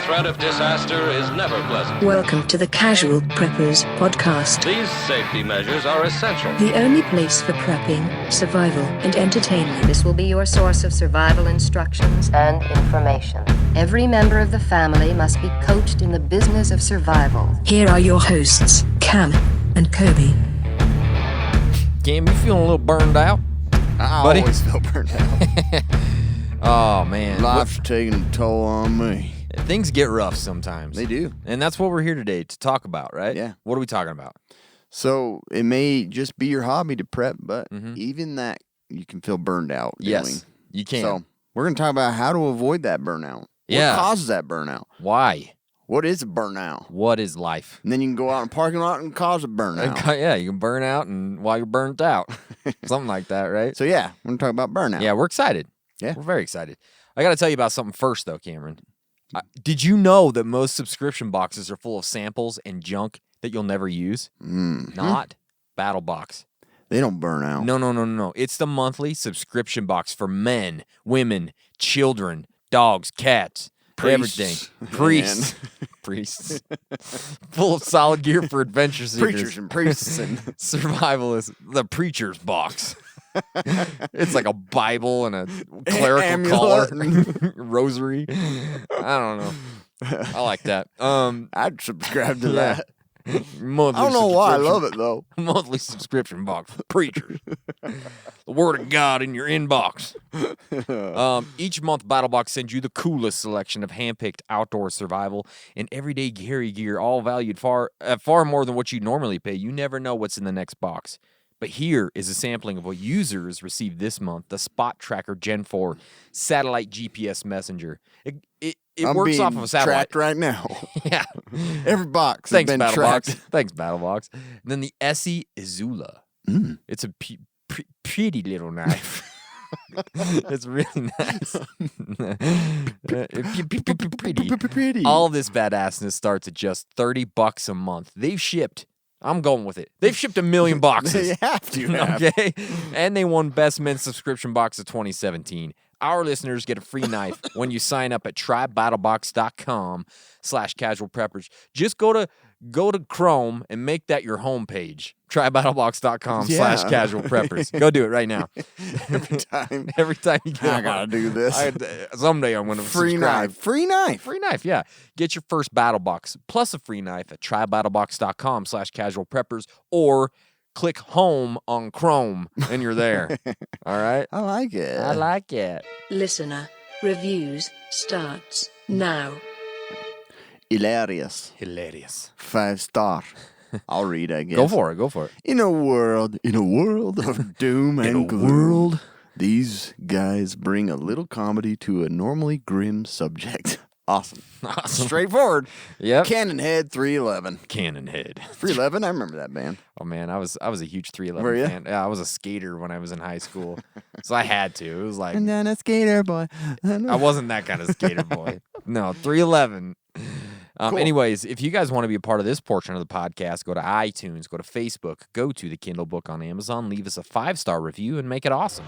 threat of disaster is never pleasant. Welcome to the Casual Preppers podcast. These safety measures are essential. The only place for prepping, survival, and entertainment. This will be your source of survival instructions and information. Every member of the family must be coached in the business of survival. Here are your hosts, Cam and Kobe. Cam, you feeling a little burned out? I buddy? always feel burned out. Oh, man. Life's taking a toll on me. Things get rough sometimes. They do. And that's what we're here today to talk about, right? Yeah. What are we talking about? So it may just be your hobby to prep, but even that you can feel burned out doing. Yes, you can. So we're going to talk about how to avoid that burnout. Yeah. What causes that burnout? Why? What is a burnout? What is life? And then you can go out in the parking lot and cause a burnout. Yeah, you can burn out and while you're burnt out. Something like that, right? So yeah, we're going to talk about burnout. Yeah, we're excited. Yeah. We're very excited. I got to tell you about something first, though, Cameron. Did you know that most subscription boxes are full of samples and junk that you'll never use? Not Battlebox. They don't burn out. No. It's the monthly subscription box for men, women, children, dogs, cats, everything. Priests. Priests. Full of solid gear for adventure seekers. Preachers and priests. And survivalists. The preacher's box. It's like a Bible and a clerical collar, rosary. I don't know. I like that. I'd subscribe to that. Monthly I don't know why I love it, though. Monthly subscription box for preachers. The Word of God in your inbox. Each month, Battlebox sends you the coolest selection of handpicked outdoor survival and everyday carry gear, all valued far more than what you normally pay. You never know what's in the next box. But here is a sampling of what users received this month: the Spot Tracker Gen 4 satellite GPS messenger. It works off of a satellite. Tracked right now. Yeah. Every box Thanks, has been Battlebox. tracked. Thanks, Battlebox. And then the Essie Izula. It's a pretty little knife. It's really nice. Pretty. All this badassness starts at just $30 a month. They've shipped. I'm going with it. They've shipped 1 million boxes. They have to. Okay. And they won Best Men's Subscription Box of 2017. Our listeners get a free knife when you sign up at trybattlebox.com/casualpreppers. Just go to Chrome and make that your homepage. Trybattlebox.com/casualpreppers. Go do it right now. Every time you get I gotta do this. Someday I'm going to Free subscribe. knife. Free knife. Free knife, yeah. Get your first Battlebox plus a free knife at trybattlebox.com/casualpreppers or click home on Chrome and you're there. All right? I like it. I like it. Listener reviews starts now. Hilarious. 5-star. I'll read, I guess. Go for it. In a world of doom and gloom, these guys bring a little comedy to a normally grim subject. Awesome. Straightforward. Yep. Cannon Head 311. Cannon Head. 311, I remember that band. Oh man, I was a huge 311 Were ya? fan. Yeah, I was a skater when I was in high school, so I had to. It was like And then a skater boy. I wasn't that kind of skater boy. No, 311. Cool. Anyways, if you guys want to be a part of this portion of the podcast, go to iTunes, go to Facebook, go to the Kindle book on Amazon, leave us a 5-star review, and make it awesome.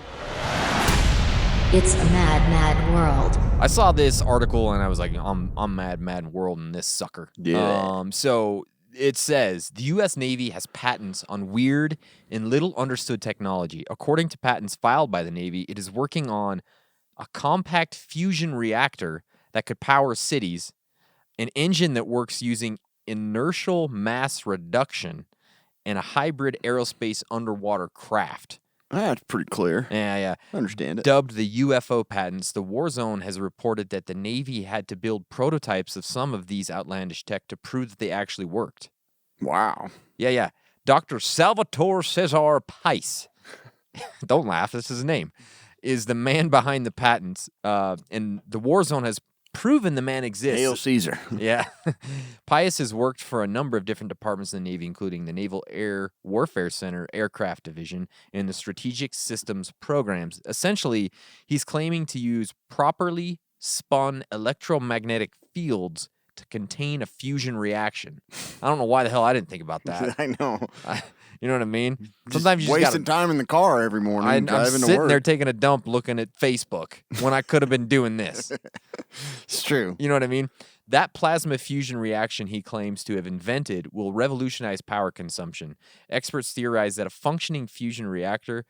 It's a mad, mad world. I saw this article and I was like, I'm mad world in this sucker. Yeah. So it says the U.S. Navy has patents on weird and little understood technology. According to patents filed by the Navy, it is working on a compact fusion reactor that could power cities, an engine that works using inertial mass reduction, and a hybrid aerospace underwater craft. That's pretty clear. Yeah. I understand it. Dubbed the UFO patents, the War Zone has reported that the Navy had to build prototypes of some of these outlandish tech to prove that they actually worked. Wow. Yeah. Dr. Salvatore Cesar Pais, don't laugh, this is his name, is the man behind the patents, and the War Zone has proven the man exists. Hail Caesar. Yeah. Pius has worked for a number of different departments in the Navy, including the Naval Air Warfare Center Aircraft Division and the Strategic Systems Programs. Essentially, he's claiming to use properly spun electromagnetic fields to contain a fusion reaction. I don't know why the hell I didn't think about that. I know. You know what I mean? Sometimes you wasting just gotta, time in the car every morning. I'm driving to sitting work. there taking a dump looking at Facebook when I could have been doing this. It's true. You know what I mean? That plasma fusion reaction he claims to have invented will revolutionize power consumption. Experts theorize that a functioning fusion reactor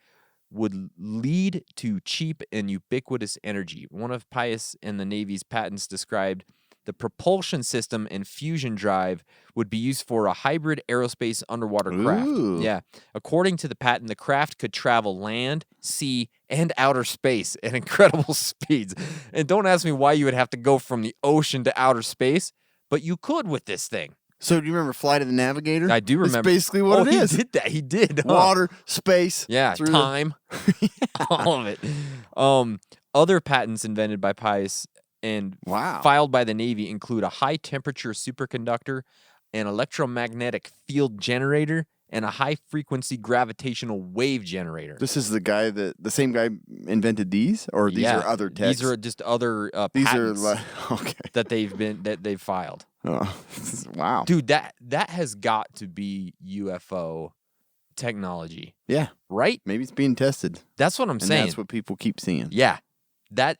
would lead to cheap and ubiquitous energy. One of Pius and the Navy's patents described the propulsion system and fusion drive would be used for a hybrid aerospace underwater craft. Ooh. Yeah. According to the patent, the craft could travel land, sea, and outer space at incredible speeds. And don't ask me why you would have to go from the ocean to outer space, but you could with this thing. So do you remember Flight of the Navigator? I do remember. It's basically what it is. He did that. He did. Huh? Water, space. Yeah, through time. All of it. Other patents invented by Pius and Wow. filed by the Navy include a high-temperature superconductor, an electromagnetic field generator, and a high-frequency gravitational wave generator. This is the same guy invented these, or these are other texts? These are just other These patents are okay. that they've filed. Oh, wow, Dude, that has got to be UFO technology, yeah, right? maybe it's being tested. That's what I'm And saying. that's what people keep seeing. Yeah, that's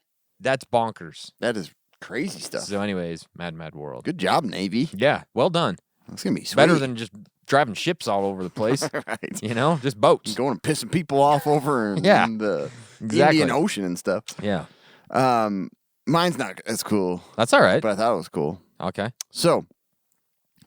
bonkers. That is crazy stuff. So, anyways, Mad World. Good job, Navy. Yeah, well done. That's gonna be sweet. Better than just driving ships all over the place. right. You know, just boats. Going and pissing people off over in, Yeah, in the exactly. Indian Ocean and stuff. Yeah, Mine's not as cool, that's all right. but I thought it was cool. Okay. So,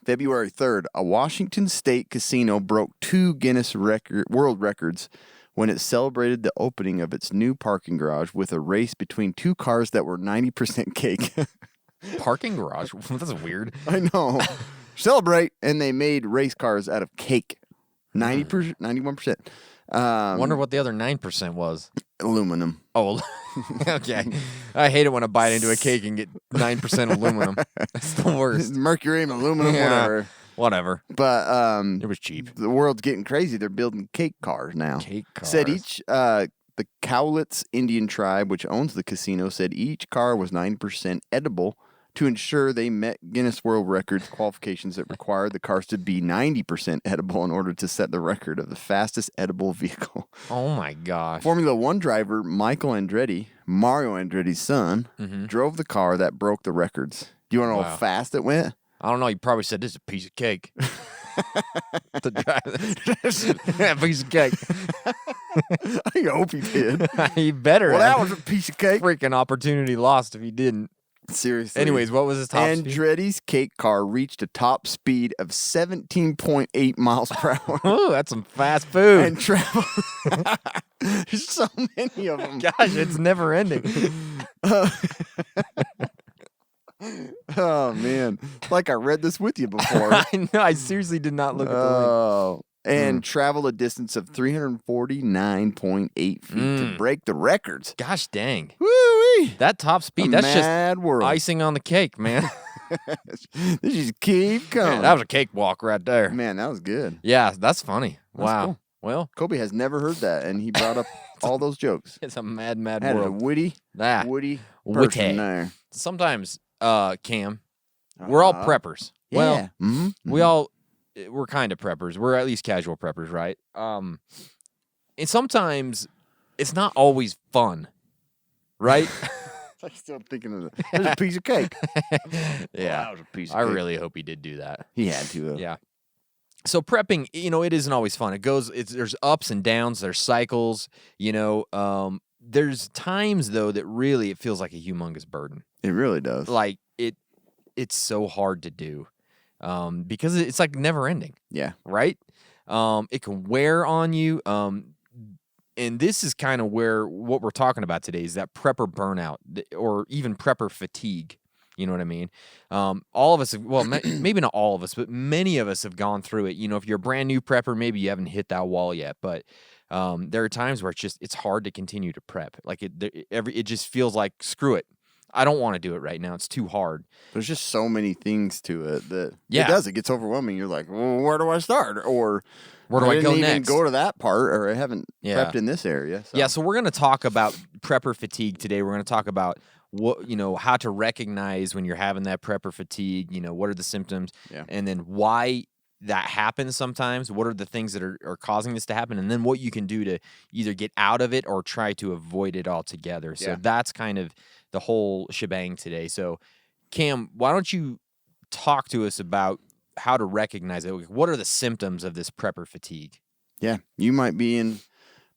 February 3rd, a Washington State casino broke 2 Guinness World Records when it celebrated the opening of its new parking garage with a race between 2 cars that were 90% cake. Parking garage? That's weird. I know. Celebrate, and they made race cars out of cake. 90%, 91%. Wonder what the other 9% was. Aluminum. Oh, okay. I hate it when I bite into a cake and get 9% aluminum. That's the worst. Mercury, aluminum, Yeah. whatever. Whatever. But It was cheap. the world's getting crazy. They're building cake cars now. Cake cars. Said each, the Cowlitz Indian tribe, which owns the casino, said each car was 9% edible to ensure they met Guinness World Records qualifications that required the cars to be 90% edible in order to set the record of the fastest edible vehicle. Oh my gosh. Formula One driver Michael Andretti, Mario Andretti's son, drove the car that broke the records. Do you want to know Wow. how fast it went? I don't know. You probably said this is a piece of cake. To drive yeah, piece of cake. I hope he did. He better. Well, have. that was a piece of cake. Freaking opportunity lost if he didn't. Seriously. Anyways, what was his top speed? Andretti's cake car reached a top speed of 17.8 miles per hour. Oh, that's some fast food. And traveled. There's so many of them. Gosh, it's never ending. Oh, man. Like I read this with you before. I know. I seriously did not look at the link. Oh. And traveled a distance of 349.8 feet to break the records. Gosh dang. Woo-wee. That top speed, A that's mad just world. icing on the cake, man. They just keep coming. Man, that was a cakewalk right there. Man, that was good. Yeah, that's funny. Wow. cool. Well, Kobe has never heard that, and he brought up all those jokes. it's a mad Had a world. witty Ah, person witty. there. Sometimes, Cam, we're all preppers. Yeah. Well, Mhm. we're kind of preppers. We're at least casual preppers, right? And sometimes it's not always fun, right? I'm still thinking of it. There's a piece of cake. Yeah. That was a piece of I cake. really hope he did do that. He had to. Yeah. So prepping, it isn't always fun. There's ups and downs, there's cycles, there's times though that really it feels like a humongous burden. It really does. Like it's so hard to do. Because it's like never ending, Yeah. right? It can wear on you. And this is kind of what we're talking about today is that prepper burnout or even prepper fatigue. You know what I mean? All of us, maybe not all of us, but many of us have gone through it. If you're a brand new prepper, maybe you haven't hit that wall yet, but there are times where it's hard to continue to prep. Like it just feels like, screw it. I don't want to do it right now. It's too hard. There's just so many things to it that Yeah. it gets overwhelming. You're like, well, where do I start? Or Where do I go didn't even next? go to that part, or I haven't Yeah. prepped in this area. So. Yeah, so we're going to talk about prepper fatigue today. We're going to talk about how to recognize when you're having that prepper fatigue, what are the symptoms, Yeah. and then why that happens sometimes, what are the things that are causing this to happen, and then what you can do to either get out of it or try to avoid it altogether. So Yeah. that's kind of the whole shebang today. So Cam, why don't you talk to us about how to recognize it? What are the symptoms of this prepper fatigue? Yeah, you might be in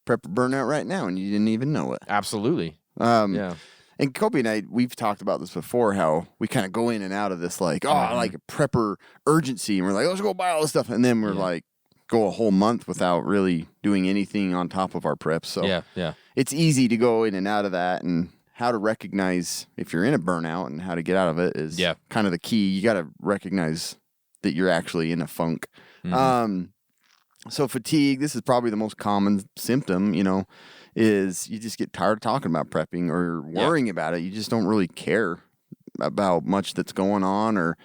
prepper burnout right now and you didn't even know it. Absolutely. Yeah. And Kobe and I, we've talked about this before, how we kind of go in and out of this like, like a prepper urgency. And we're like, let's go buy all this stuff. And then we're like, go a whole month without really doing anything on top of our preps. So it's easy to go in and out of that. And how to recognize if you're in a burnout and how to get out of it is kind of the key. You got to recognize that you're actually in a funk. So fatigue, this is probably the most common symptom, is you just get tired of talking about prepping or worrying about it. You just don't really care about much that's going on or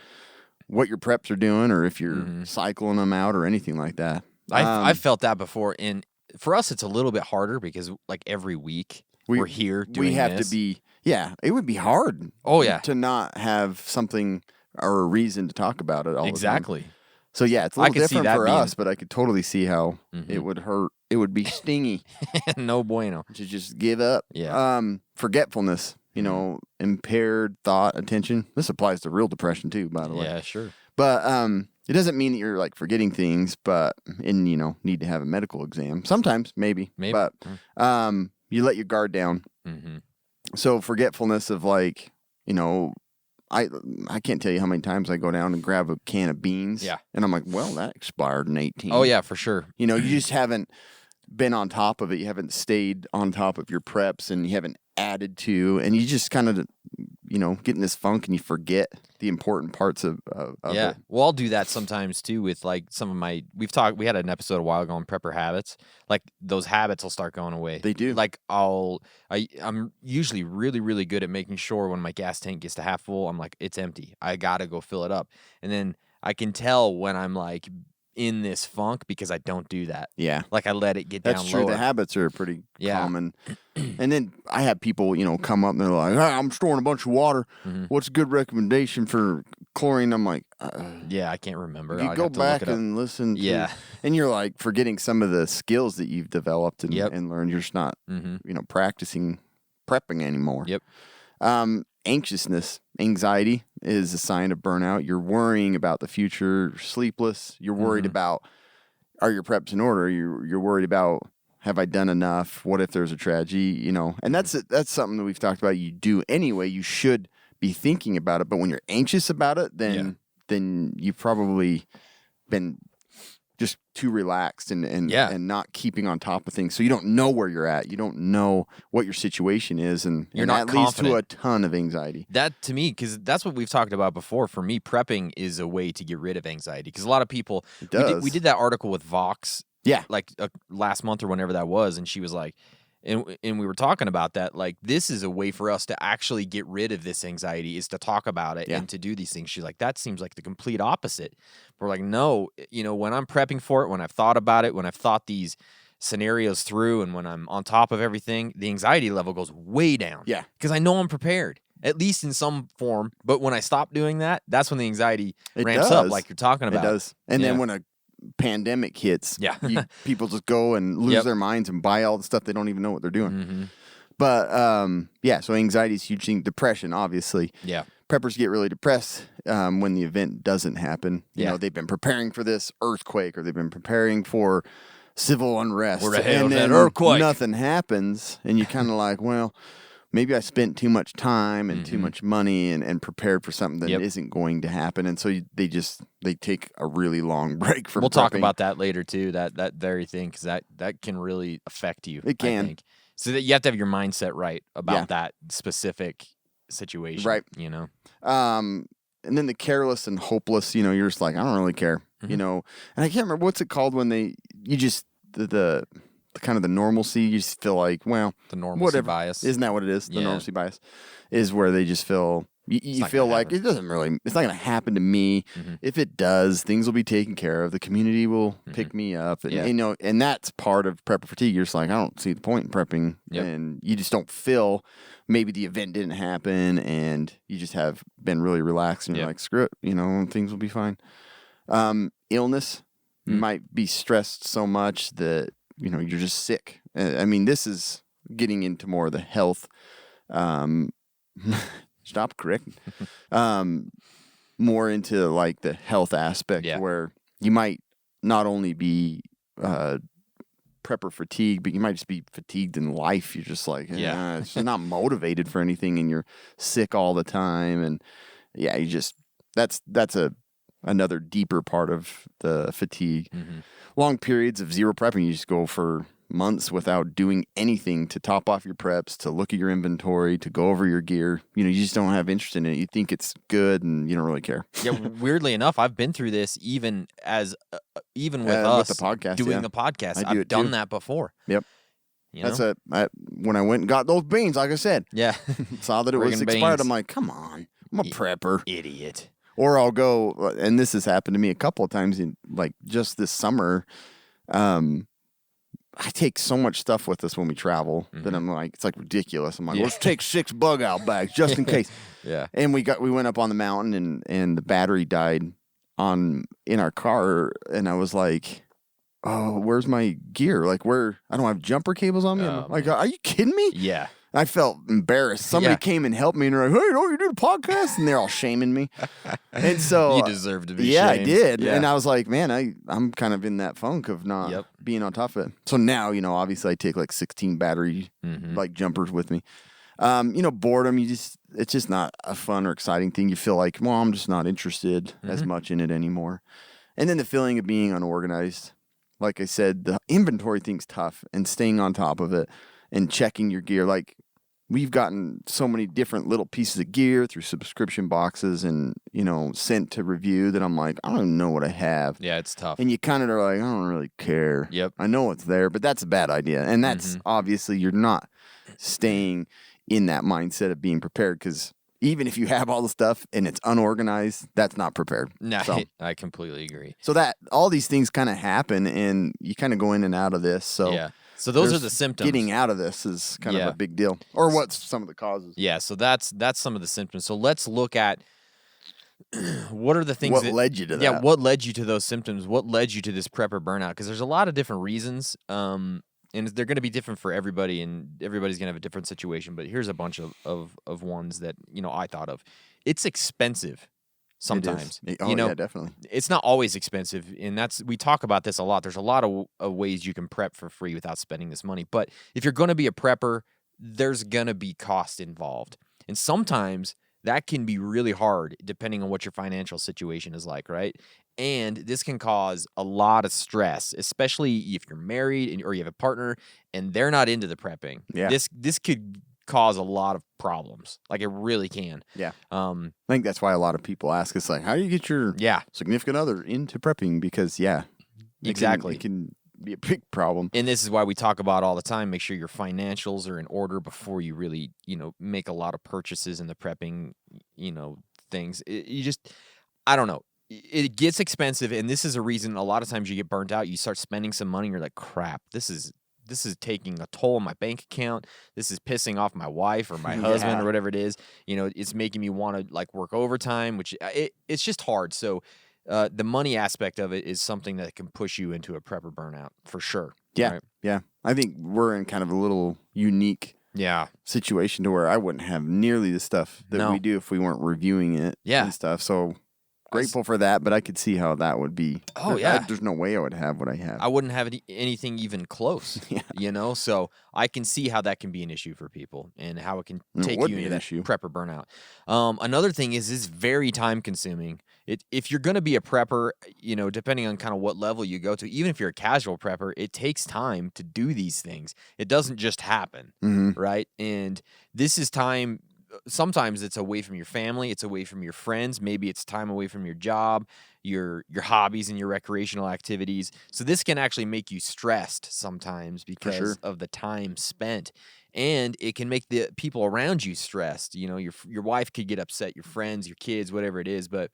what your preps are doing or if you're cycling them out or anything like that. I've felt that before. And for us, it's a little bit harder because like every week we're here doing we have this. to be, it would be hard. To not have something or a reason to talk about it all the time. So, it's a little different for us, but I could totally see how it would hurt. It would be stingy. No bueno. To just give up. Yeah. Forgetfulness, impaired thought, attention. This applies to real depression, too, by the way. Yeah, sure. But it doesn't mean that you're, like, forgetting things, and need to have a medical exam. Sometimes, maybe. But you let your guard down. So, forgetfulness of, like, I can't tell you how many times I go down and grab a can of beans. Yeah. And I'm like, well, that expired in 18. Oh, yeah, for sure. You just haven't been on top of it. You haven't stayed on top of your preps and you haven't added to. And you just kind of, get in this funk and you forget the important parts of it. Well, I'll do that sometimes too with like some of my, we had an episode a while ago on prepper habits. Like those habits will start going away. They do. Like I'm usually really, really good at making sure when my gas tank gets to half full, I'm like, it's empty. I got to go fill it up. And then I can tell when I'm like in this funk because I don't do that. Yeah. Like I let it get down lower. That's true. The habits are pretty common. And then I have people, come up and they're like, hey, I'm storing a bunch of water. What's a good recommendation for chlorine? I'm like, I can't remember. You go back and listen to, and you're like forgetting some of the skills that you've developed and learned. You're just not, practicing prepping anymore. Anxiousness, anxiety is a sign of burnout. You're worrying about the future, sleepless. You're worried about, are your preps in order? You're worried about, have I done enough? What if there's a tragedy? And that's something that we've talked about. You do anyway. You should be thinking about it. But when you're anxious about it, then you've probably been just too relaxed and not keeping on top of things. So you don't know where you're at. You don't know what your situation is. And not that leads to a ton of anxiety. That to me, because that's what we've talked about before. For me, prepping is a way to get rid of anxiety. Because a lot of people, we did that article with Vox. Yeah. Like last month or whenever that was. And she was like, and we were talking about that. Like, this is a way for us to actually get rid of this anxiety is to talk about it and to do these things. She's like, that seems like the complete opposite. We're like, no, when I'm prepping for it, when I've thought about it, when I've thought these scenarios through and when I'm on top of everything, the anxiety level goes way down. Yeah. Because I know I'm prepared, at least in some form. But when I stop doing that, that's when the anxiety ramps up like you're talking about. It does. And then when a pandemic hits, people just go and lose their minds and buy all the stuff they don't even know what they're doing. But so anxiety is a huge thing. Depression, obviously. Yeah. Preppers get really depressed when the event doesn't happen. You know, they've been preparing for this earthquake or they've been preparing for civil unrest. And then earthquake. Nothing happens and you kind of like, well, maybe I spent too much time and too much money and prepared for something that isn't going to happen. And so they take a really long break from We'll prepping. talk about that later too, that very thing, because that can really affect you. It can. I think. So that you have to have your mindset right about that specific situation. Right. And then the careless and hopeless, you're just like, I don't really care, and I can't remember what's it called when the kind of the normalcy, you just feel like, well, The normalcy whatever. bias. Isn't that what it is? The normalcy bias is where they just feel, you feel like it's not going to happen to me. If it does, things will be taken care of. The community will pick me up. And, and that's part of prepper fatigue. You're just like, I don't see the point in prepping. And you just don't feel maybe the event didn't happen and you just have been really relaxed and you're like, screw it, things will be fine. Illness, you might be stressed so much that, you're just sick. I mean, this is getting into more of the health Stop correcting. More into like the health aspect where you might not only be prepper fatigue, but you might just be fatigued in life. You're just like, it's just not motivated for anything, and you're sick all the time. And you just that's another deeper part of the fatigue. Long periods of zero prepping, you just go for months without doing anything to top off your preps, to look at your inventory, to go over your gear. You just don't have interest in it. You think it's good and you don't really care. Yeah, weirdly enough, I've been through this even with us with the podcast, doing the podcast. I've done that before. Yep. You know? When I went and got those beans, like I said, saw that it was Friggin' expired. beans. I'm like, come on, I'm a prepper. Idiot. Or I'll go, and this has happened to me a couple of times in like just this summer. I take so much stuff with us when we travel that I'm like, it's like ridiculous. I'm like, let's take 6 bug out bags just in case. And we went up on the mountain and the battery died in our car, and I was like, oh, where's my gear? Like, I don't have jumper cables on me. I'm like, are you kidding me? Yeah. I felt embarrassed. Somebody came and helped me, and they're like, hey, you do the podcast? And they're all shaming me. And so you deserve to be shamed. I did. Yeah. And I was like, man, I'm kind of in that funk of not being on top of it. So now, obviously I take like 16 battery like jumpers with me. Boredom, it's just not a fun or exciting thing. You feel like, well, I'm just not interested as much in it anymore. And then the feeling of being unorganized. Like I said, the inventory thing's tough, and staying on top of it and checking your gear. Like, we've gotten so many different little pieces of gear through subscription boxes and, sent to review that I'm like, I don't even know what I have. Yeah, it's tough. And you kind of are like, I don't really care. Yep. I know it's there, but that's a bad idea. And that's obviously you're not staying in that mindset of being prepared, because even if you have all the stuff and it's unorganized, that's not prepared. No, so, I completely agree. So that all these things kind of happen, and you kind of go in and out of this. So So those are the symptoms. Getting out of this is kind of a big deal. Or what's some of the causes? Yeah, so that's some of the symptoms. So let's look at what are the things what led you to that. Yeah, what led you to those symptoms? What led you to this prepper burnout? Because there's a lot of different reasons, and they're going to be different for everybody, and everybody's going to have a different situation. But here's a bunch of ones that I thought of. It's expensive. Sometimes, yeah, definitely. It's not always expensive, and we talk about this a lot. There's a lot of ways you can prep for free without spending this money. But if you're going to be a prepper, there's going to be cost involved, and sometimes that can be really hard depending on what your financial situation is like, right? And this can cause a lot of stress, especially if you're married or you have a partner and they're not into the prepping. Yeah. This could cause a lot of problems. Like, it really can. Yeah. I think that's why a lot of people ask us, like, how do you get your significant other into prepping? Because exactly. It can be a big problem. And this is why we talk about all the time, make sure your financials are in order before you really, make a lot of purchases in the prepping, things. I don't know. It gets expensive, and this is a reason a lot of times you get burnt out. You start spending some money, and you're like, crap, this is taking a toll on my bank account. This is pissing off my wife or my husband or whatever it is. It's making me want to like work overtime, which it's just hard. So the money aspect of it is something that can push you into a prepper burnout for sure. Yeah. Right? Yeah. I think we're in kind of a little unique situation to where I wouldn't have nearly the stuff that we do if we weren't reviewing it and stuff. So grateful for that, but I could see how that would be. Oh, yeah. There's no way I would have what I have. I wouldn't have anything even close, So I can see how that can be an issue for people and how it can take you into that prepper burnout. Another thing is very time consuming. If you're going to be a prepper, depending on kind of what level you go to, even if you're a casual prepper, it takes time to do these things. It doesn't just happen, right? And this is time. Sometimes it's away from your family, it's away from your friends, maybe it's time away from your job, your hobbies and your recreational activities. So this can actually make you stressed sometimes because of the time spent. And it can make the people around you stressed. Your wife could get upset, your friends, your kids, whatever it is. But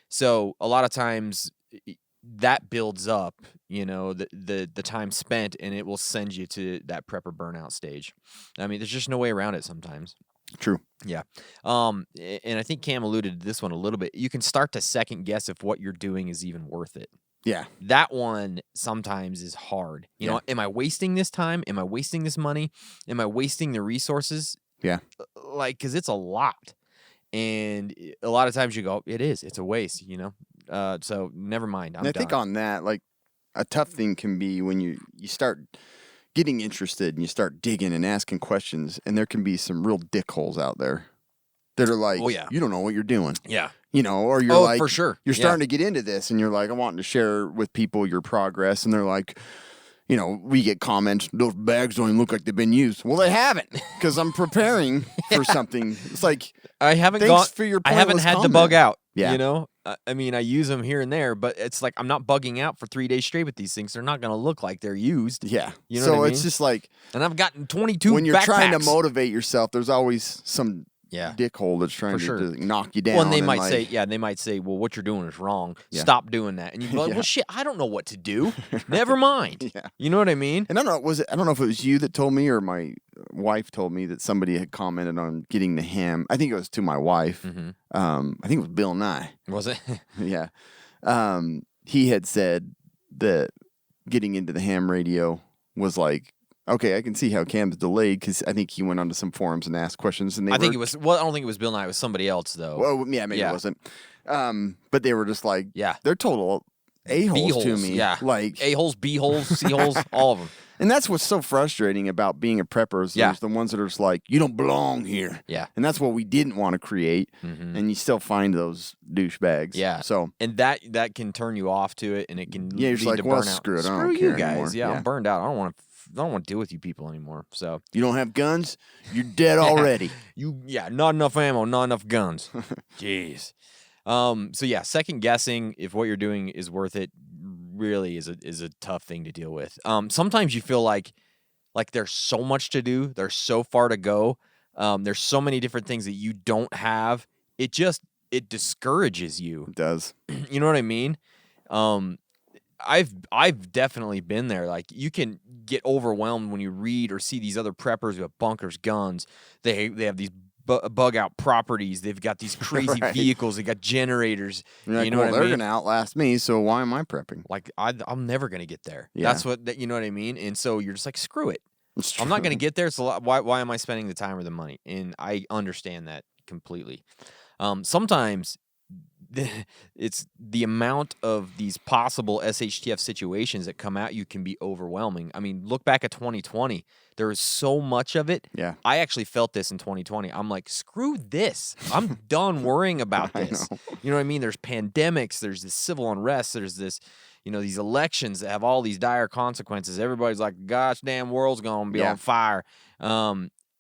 so a lot of times that builds up, the time spent, and it will send you to that prepper burnout stage. I mean, there's just no way around it sometimes. True. Yeah. And I think Cam alluded to this one a little bit. You can start to second guess if what you're doing is even worth it. Yeah. That one sometimes is hard. Am I wasting this time? Am I wasting this money? Am I wasting the resources? Yeah. Like, because it's a lot. And a lot of times you go, it's a waste, you know? So never mind. I'm And I think done. on that, like, a tough thing can be when you start getting interested and you start digging and asking questions, and there can be some real dickholes out there that are like, Oh, yeah. you don't know what you're doing. Yeah. You know, or you're Oh, like, for sure. You're Yeah. starting to get into this, and you're like, I want to share with people your progress, and they're like, you know, we get comments, those bags don't even look like they've been used. Well, they haven't, because I'm preparing for something. It's like, I haven't thanks for your I haven't pointless had to comment. bug out. Yeah. You know, I mean, I use them here and there, but it's like I'm not bugging out for 3 days straight with these things. They're not going to look like they're used. Yeah. You know so what I it's mean? just like, And I've gotten 22 when you're trying to backpacks. motivate yourself, there's always some Yeah. dickhole that's trying For sure. to knock you down. Well, and they and might like, say, well, what you're doing is wrong. Yeah. Stop doing that. And you'd be like, Yeah. well, shit, I don't know what to do. Never mind. Yeah. You know what I mean? And I don't know if it was you that told me or my wife told me that somebody had commented on getting the ham. I think it was to my wife. Mm-hmm. I think it was Bill Nye. Was it? Yeah. He had said that getting into the ham radio was like, okay, I can see how Cam's delayed, because I think he went onto some forums and asked questions, and they I think it was, well, I don't think it was Bill Nye. It was somebody else, though. Well, yeah, maybe Yeah. it wasn't. But they were just like, Yeah. they're total a-holes to B-holes, me. yeah. Like, A-holes, B-holes, C-holes, all of them. and that's what's so frustrating about being a prepper is Yeah. there's the ones that are just like, you don't belong here. Yeah. And that's what we didn't want to create. Mhm. And you still find those douchebags. Yeah. So, And that can turn you off to it, and it can Yeah, you're just lead like, to well, burnout. screw it, I don't Screw you care guys. anymore. Yeah, Yeah. I'm burned out. I don't want to deal with you people anymore. So you don't have guns, you're dead already. not enough ammo, not enough guns. Jeez. So yeah, second guessing if what you're doing is worth it really is a tough thing to deal with. Sometimes you feel like there's so much to do, there's so far to go. There's so many different things that you don't have. It discourages you. It does. You know what I mean? I've definitely been there. Like, you can get overwhelmed when you read or see these other preppers who have bunkers, guns. They have these bug out properties. They've got these crazy Right. vehicles. They got generators. You're like, you know well, what I they're mean? going to outlast me, so why am I prepping? Like, I'm never gonna get there. Yeah. That's what you know what I mean. And so you're just like, screw it. It's I'm not true. gonna get there. So why am I spending the time or the money? And I understand that completely. Sometimes it's the amount of these possible SHTF situations that come at you can be overwhelming. I mean, look back at 2020. There is so much of it. Yeah. I actually felt this in 2020. I'm like, screw this. I'm done worrying about I this. know. You know what I mean? There's pandemics. There's this civil unrest. There's this, these elections that have all these dire consequences. Everybody's like, gosh, damn world's going to be Yeah. on fire.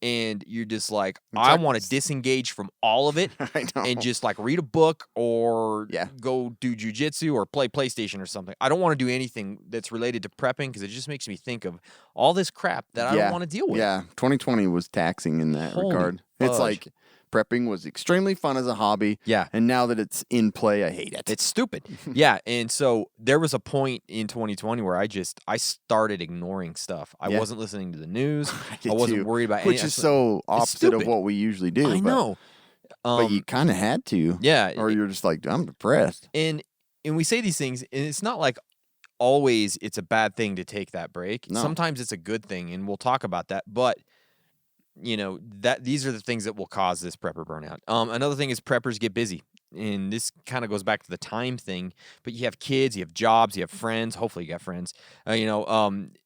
And you're just like, It's I like- want to disengage from all of it I know. and just like read a book or Yeah. go do jujitsu or play PlayStation or something. I don't want to do anything that's related to prepping because it just makes me think of all this crap that I don't want to deal with. Yeah, 2020 was taxing in that Holy regard. It's fudge. like prepping was extremely fun as a hobby. Yeah. And now that it's in play, I hate it. It's stupid. Yeah. And so there was a point in 2020 where I started ignoring stuff. I Yeah. wasn't listening to the news. I I did wasn't too, worried about which any is so opposite of stupid. what we usually do. I but- know. But you kind of had to. Yeah. Or you're just like, I'm depressed. And we say these things, and it's not like always it's a bad thing to take that break. No. Sometimes it's a good thing, and we'll talk about that. But that these are the things that will cause this prepper burnout. Another thing is preppers get busy, and this kind of goes back to the time thing. But you have kids, you have jobs, you have friends. Hopefully, you got friends.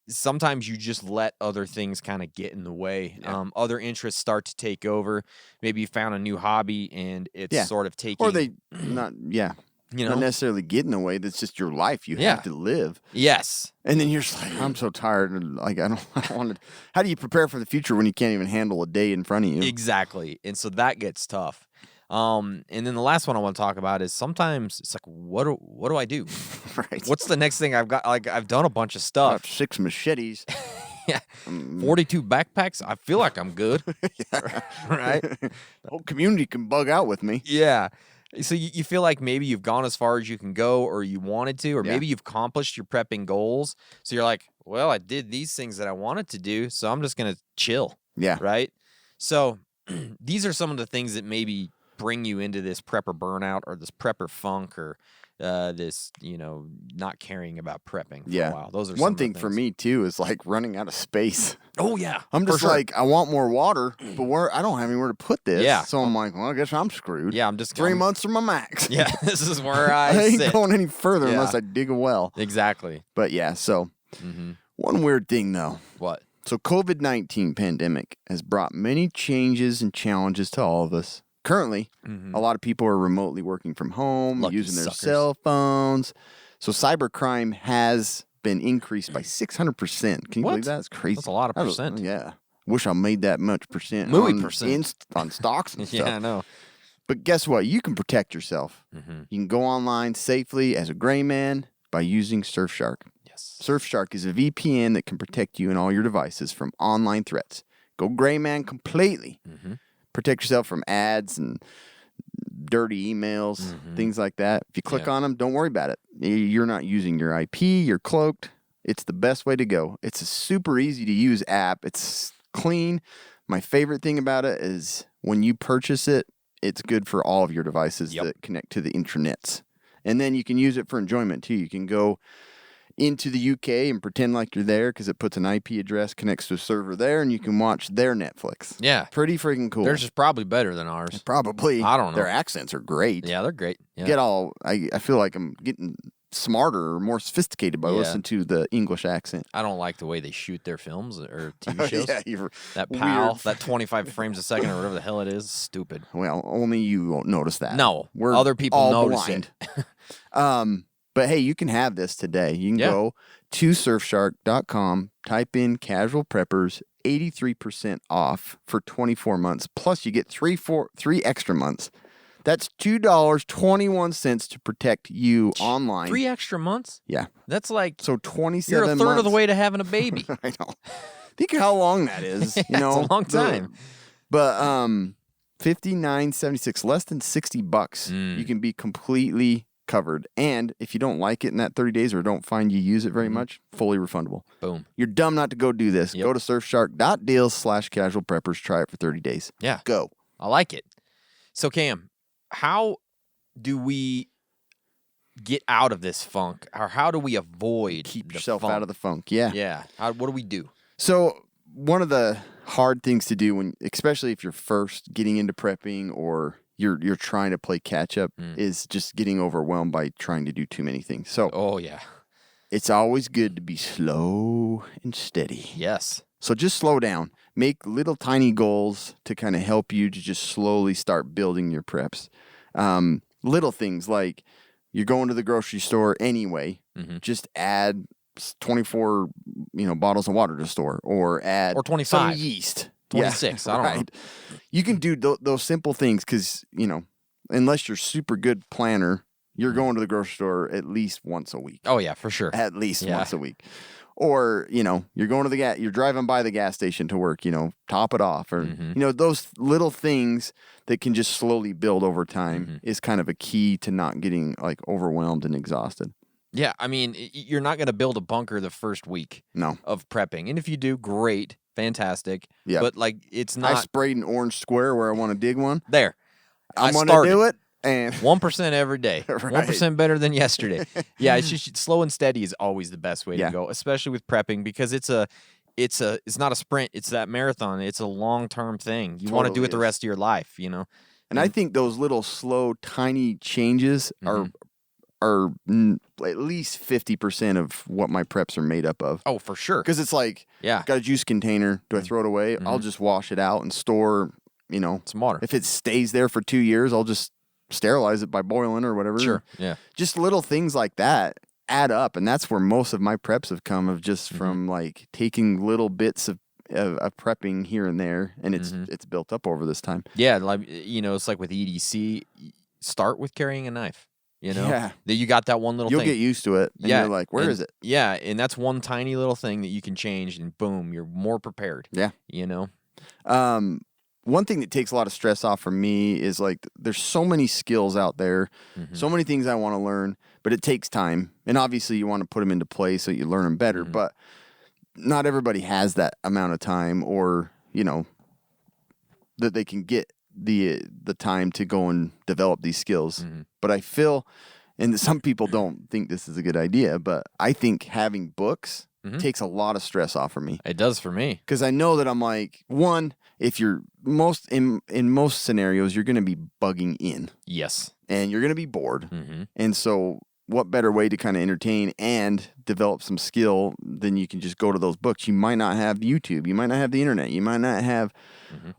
Sometimes you just let other things kind of get in the way. Yeah. Other interests start to take over. Maybe you found a new hobby, and it's Yeah. sort of taking. Or they not not necessarily get in the way. That's just your life. You Yeah. have to live. Yes. And then you're just like, I'm so tired. And like, I don't want to. How do you prepare for the future when you can't even handle a day in front of you? Exactly. And so that gets tough. And then the last one I want to talk about is sometimes it's like, what do I do? Right. What's the next thing I've got? Like, I've done a bunch of Got stuff. 6 machetes. Yeah. 42 backpacks. I feel like I'm good. Right? The whole community can bug out with me. Yeah. So you feel like maybe you've gone as far as you can go, or you wanted to, or Yeah. maybe you've accomplished your prepping goals. So you're like, well, I did these things that I wanted to do, so I'm just going to chill. Yeah. Right? So these are some of the things that maybe bring you into this prepper burnout or this prepper funk or this, not caring about prepping for a while. Those are one some thing of the for things. me too is like running out of space. Oh yeah, I'm for just sure. like, I want more water, but I don't have anywhere to put this. Yeah. So I'm like, well, I guess I'm screwed. Yeah, I'm just 3 months from my max. Yeah, this is where I ain't sit. going any further Yeah. unless I dig a well. Exactly. But yeah, so one weird thing though. What? So COVID-19 pandemic has brought many changes and challenges to all of us. Currently, a lot of people are remotely working from home, Lucky using their suckers. cell phones. So cybercrime has been increased by 600%. Can you What? believe that? It's crazy. That's a lot of That was- percent. yeah. Wish I made that much percent Muy on, percent. on stocks and stuff. Yeah, I know. But guess what? You can protect yourself. Mm-hmm. You can go online safely as a gray man by using Surfshark. Yes. Surfshark is a VPN that can protect you and all your devices from online threats. Go gray man completely. Mm-hmm. Protect yourself from ads and dirty emails, things like that. If you click Mm-hmm. Yeah. on them, don't worry about it. You're not using your IP. You're cloaked. It's the best way to go. It's a super easy to use app. It's clean. My favorite thing about it is when you purchase it, it's good for all of your devices Yep. that connect to the intranets. And then you can use it for enjoyment too. You can go into the UK and pretend like you're there because it puts an IP address, connects to a server there, and you can watch their Netflix. Yeah. Pretty freaking cool. Theirs is probably better than ours. Probably. I don't know. Their accents are great. Yeah, they're great. Yeah. I feel like I'm getting smarter or more sophisticated by Yeah. listening to the English accent. I don't like the way they shoot their films or TV shows. Yeah, you're That weird. PAL, that 25 frames a second or whatever the hell it is, stupid. Well, only you won't notice that. No, We're other people all notice blind. it. But hey, you can have this today. You can Yeah. go to surfshark.com, type in casual preppers, 83% off for 24 months. Plus you get three extra months. That's $2.21 to protect you online. 3 extra months? Yeah. That's like So 27 you're a third months. of the way to having a baby. I know. Think of how long that is. Yeah, You know, it's a long time. But $59.76, less than $60. Mm. You can be completely covered. And if you don't like it in that 30 days or don't find you use it very much, fully refundable. Boom. You're dumb not to go do this. Yep. Go to surfshark.deals/casual preppers. Try it for 30 days. Yeah. Go. I like it. So, Cam, how do we get out of this funk? Or how do we avoid Keep the yourself funk? out of the funk. Yeah. Yeah. What do we do? So one of the hard things to do especially if you're first getting into prepping or you're trying to play catch up is just getting overwhelmed by trying to do too many things. So Oh, yeah. it's always good to be slow and steady. Yes. So just slow down. Make little tiny goals to kind of help you to just slowly start building your preps. Little things like you're going to the grocery store anyway. Just add 24 bottles of water to the store or add Or 25. some yeast. 26, I don't know. You can do those simple things because, unless you're super good planner, you're going to the grocery store at least once a week. Oh, yeah, for sure. At least Yeah. once a week. Or, you're going to you're driving by the gas station to work, top it off. Or, those little things that can just slowly build over time is kind of a key to not getting like overwhelmed and exhausted. Yeah, I mean, you're not going to build a bunker the first week No. of prepping. And if you do, great, fantastic. Yeah. But, like, it's I not sprayed an orange square where I want to dig one. there. I'm going to started. do it. And 1% every day. Right. 1% better than yesterday. Yeah, it's just slow and steady is always the best way Yeah. to go, especially with prepping because it's not a sprint, it's that marathon. It's a long-term thing. You want to do Totally it the is. rest of your life, And I think those little slow, tiny changes are at least 50% of what my preps are made up of. Oh, for sure. Because it's like, Yeah. got a juice container. Do I throw it away? I'll just wash it out and store, Some water. if it stays there for 2 years, I'll just sterilize it by boiling or whatever. Sure. Yeah. Just little things like that add up. And that's where most of my preps have come of just from like taking little bits of prepping here and there. And it's built up over this time. Yeah, like it's like with EDC, start with carrying a knife. Yeah. That you got that one little You'll thing. get used to it. And Yeah, you're like, where and- is it? Yeah, and that's one tiny little thing that you can change, and boom, you're more prepared. Yeah. One thing that takes a lot of stress off for me is like there's so many skills out there, so many things I want to learn, but it takes time. And obviously you want to put them into play so you learn them better, but not everybody has that amount of time or, that they can get the time to go and develop these skills. But I feel, and some people don't think this is a good idea, but I think having books takes a lot of stress off of me. It does for me. Because I know that I'm like, one, if you're in most scenarios, you're going to be bugging in. Yes. And you're going to be bored. And so what better way to kind of entertain and develop some skill than you can just go to those books? You might not have YouTube. You might not have the internet. You might not have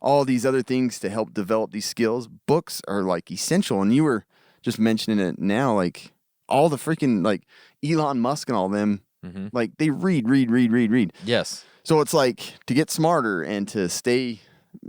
all these other things to help develop these skills. Books are like essential. And you were just mentioning it now, like all the freaking like Elon Musk and all them, like they read. Yes. So it's like to get smarter and to stay,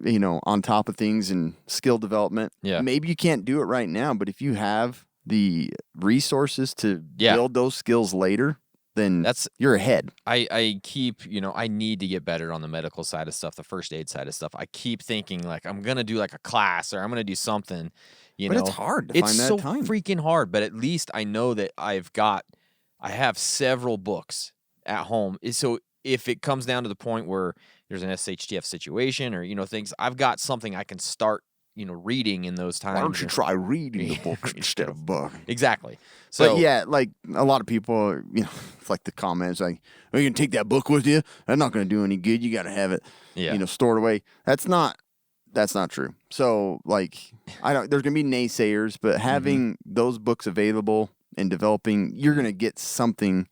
on top of things and skill development. Yeah. Maybe you can't do it right now, but if you have the resources to build those skills later, then you're ahead. I keep, I need to get better on the medical side of stuff, the first aid side of stuff. I keep thinking like I'm going to do like a class or I'm going to do something, But it's hard to find that so time. freaking hard, but at least I know that I have several books at home. So if it comes down to the point where there's an SHTF situation or, things, I've got something I can start, reading in those times. Why don't you try reading the books instead of book? Exactly. So But yeah, like a lot of people, it's like the comments like, "Are you gonna take that book with you? That's not gonna do any good. You got to have it, stored away." That's not true. So like, there's gonna be naysayers, but having those books available and developing, you're gonna get something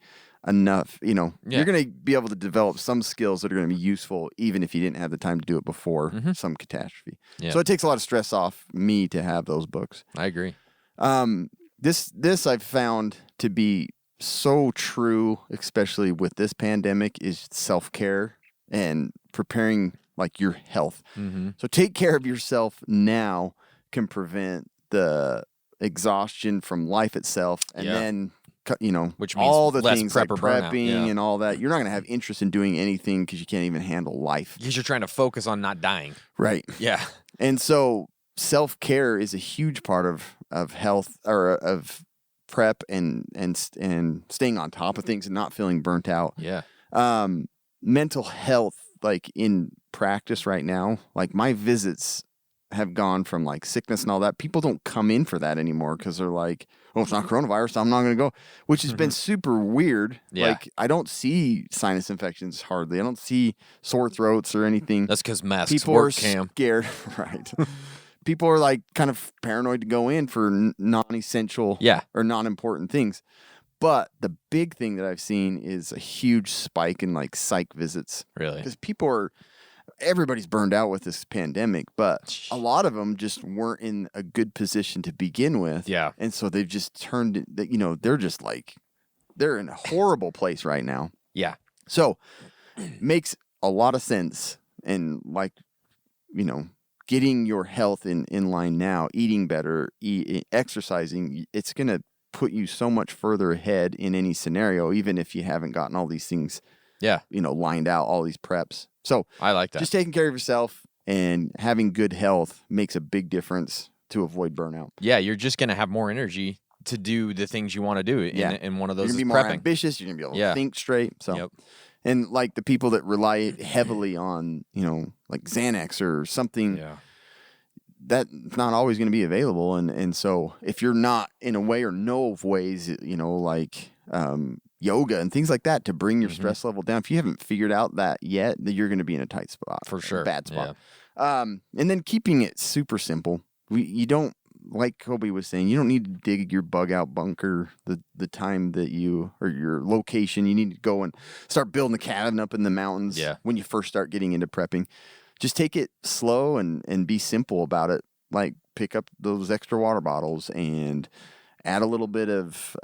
enough. You're gonna be able to develop some skills that are gonna be useful, even if you didn't have the time to do it before some catastrophe. Yeah. So it takes a lot of stress off me to have those books. I agree. This I've found to be so true, especially with this pandemic, is self-care and preparing like your health. So take care of yourself now can prevent the exhaustion from life itself, and then which means all the less things prep like or burnout, prepping and all that. You're not going to have interest in doing anything because you can't even handle life. Because you're trying to focus on not dying. Right. Yeah. And so self-care is a huge part of health, or of prep and staying on top of things and not feeling burnt out. Yeah. Mental health, like in practice right now, like my visits have gone from like sickness and all that. People don't come in for that anymore because they're like, "Oh, it's not coronavirus, so I'm not going to go," which has been super weird. Yeah. Like I don't see sinus infections hardly. I don't see sore throats or anything. That's because masks People work, are Cam. scared, right? People are like kind of paranoid to go in for non-essential or non-important things. But the big thing that I've seen is a huge spike in like psych visits. Really? Because everybody's burned out with this pandemic, but a lot of them just weren't in a good position to begin with. Yeah. And so they've just turned it, they're just like, they're in a horrible place right now. Yeah. So makes a lot of sense. And like, getting your health in line now, eating better, exercising, it's going to put you so much further ahead in any scenario, even if you haven't gotten all these things, lined out, all these preps. So I like that. Just taking care of yourself and having good health makes a big difference to avoid burnout. Yeah, you're just going to have more energy to do the things you want to do. And one of those you're is gonna be more prepping. ambitious. You're gonna be able to think straight. So, and like the people that rely heavily on, like Xanax or something, that's not always going to be available. And so if you're not in a way or know of ways, like yoga and things like that to bring your stress level down, if you haven't figured out that yet, then you're going to be in a tight spot. For sure. A bad spot. And then keeping it super simple. You don't, like Kobe was saying, you don't need to dig your bug out bunker the time that or your location. You need to go and start building a cabin up in the mountains when you first start getting into prepping. Just take it slow and be simple about it. Like pick up those extra water bottles and add a little bit of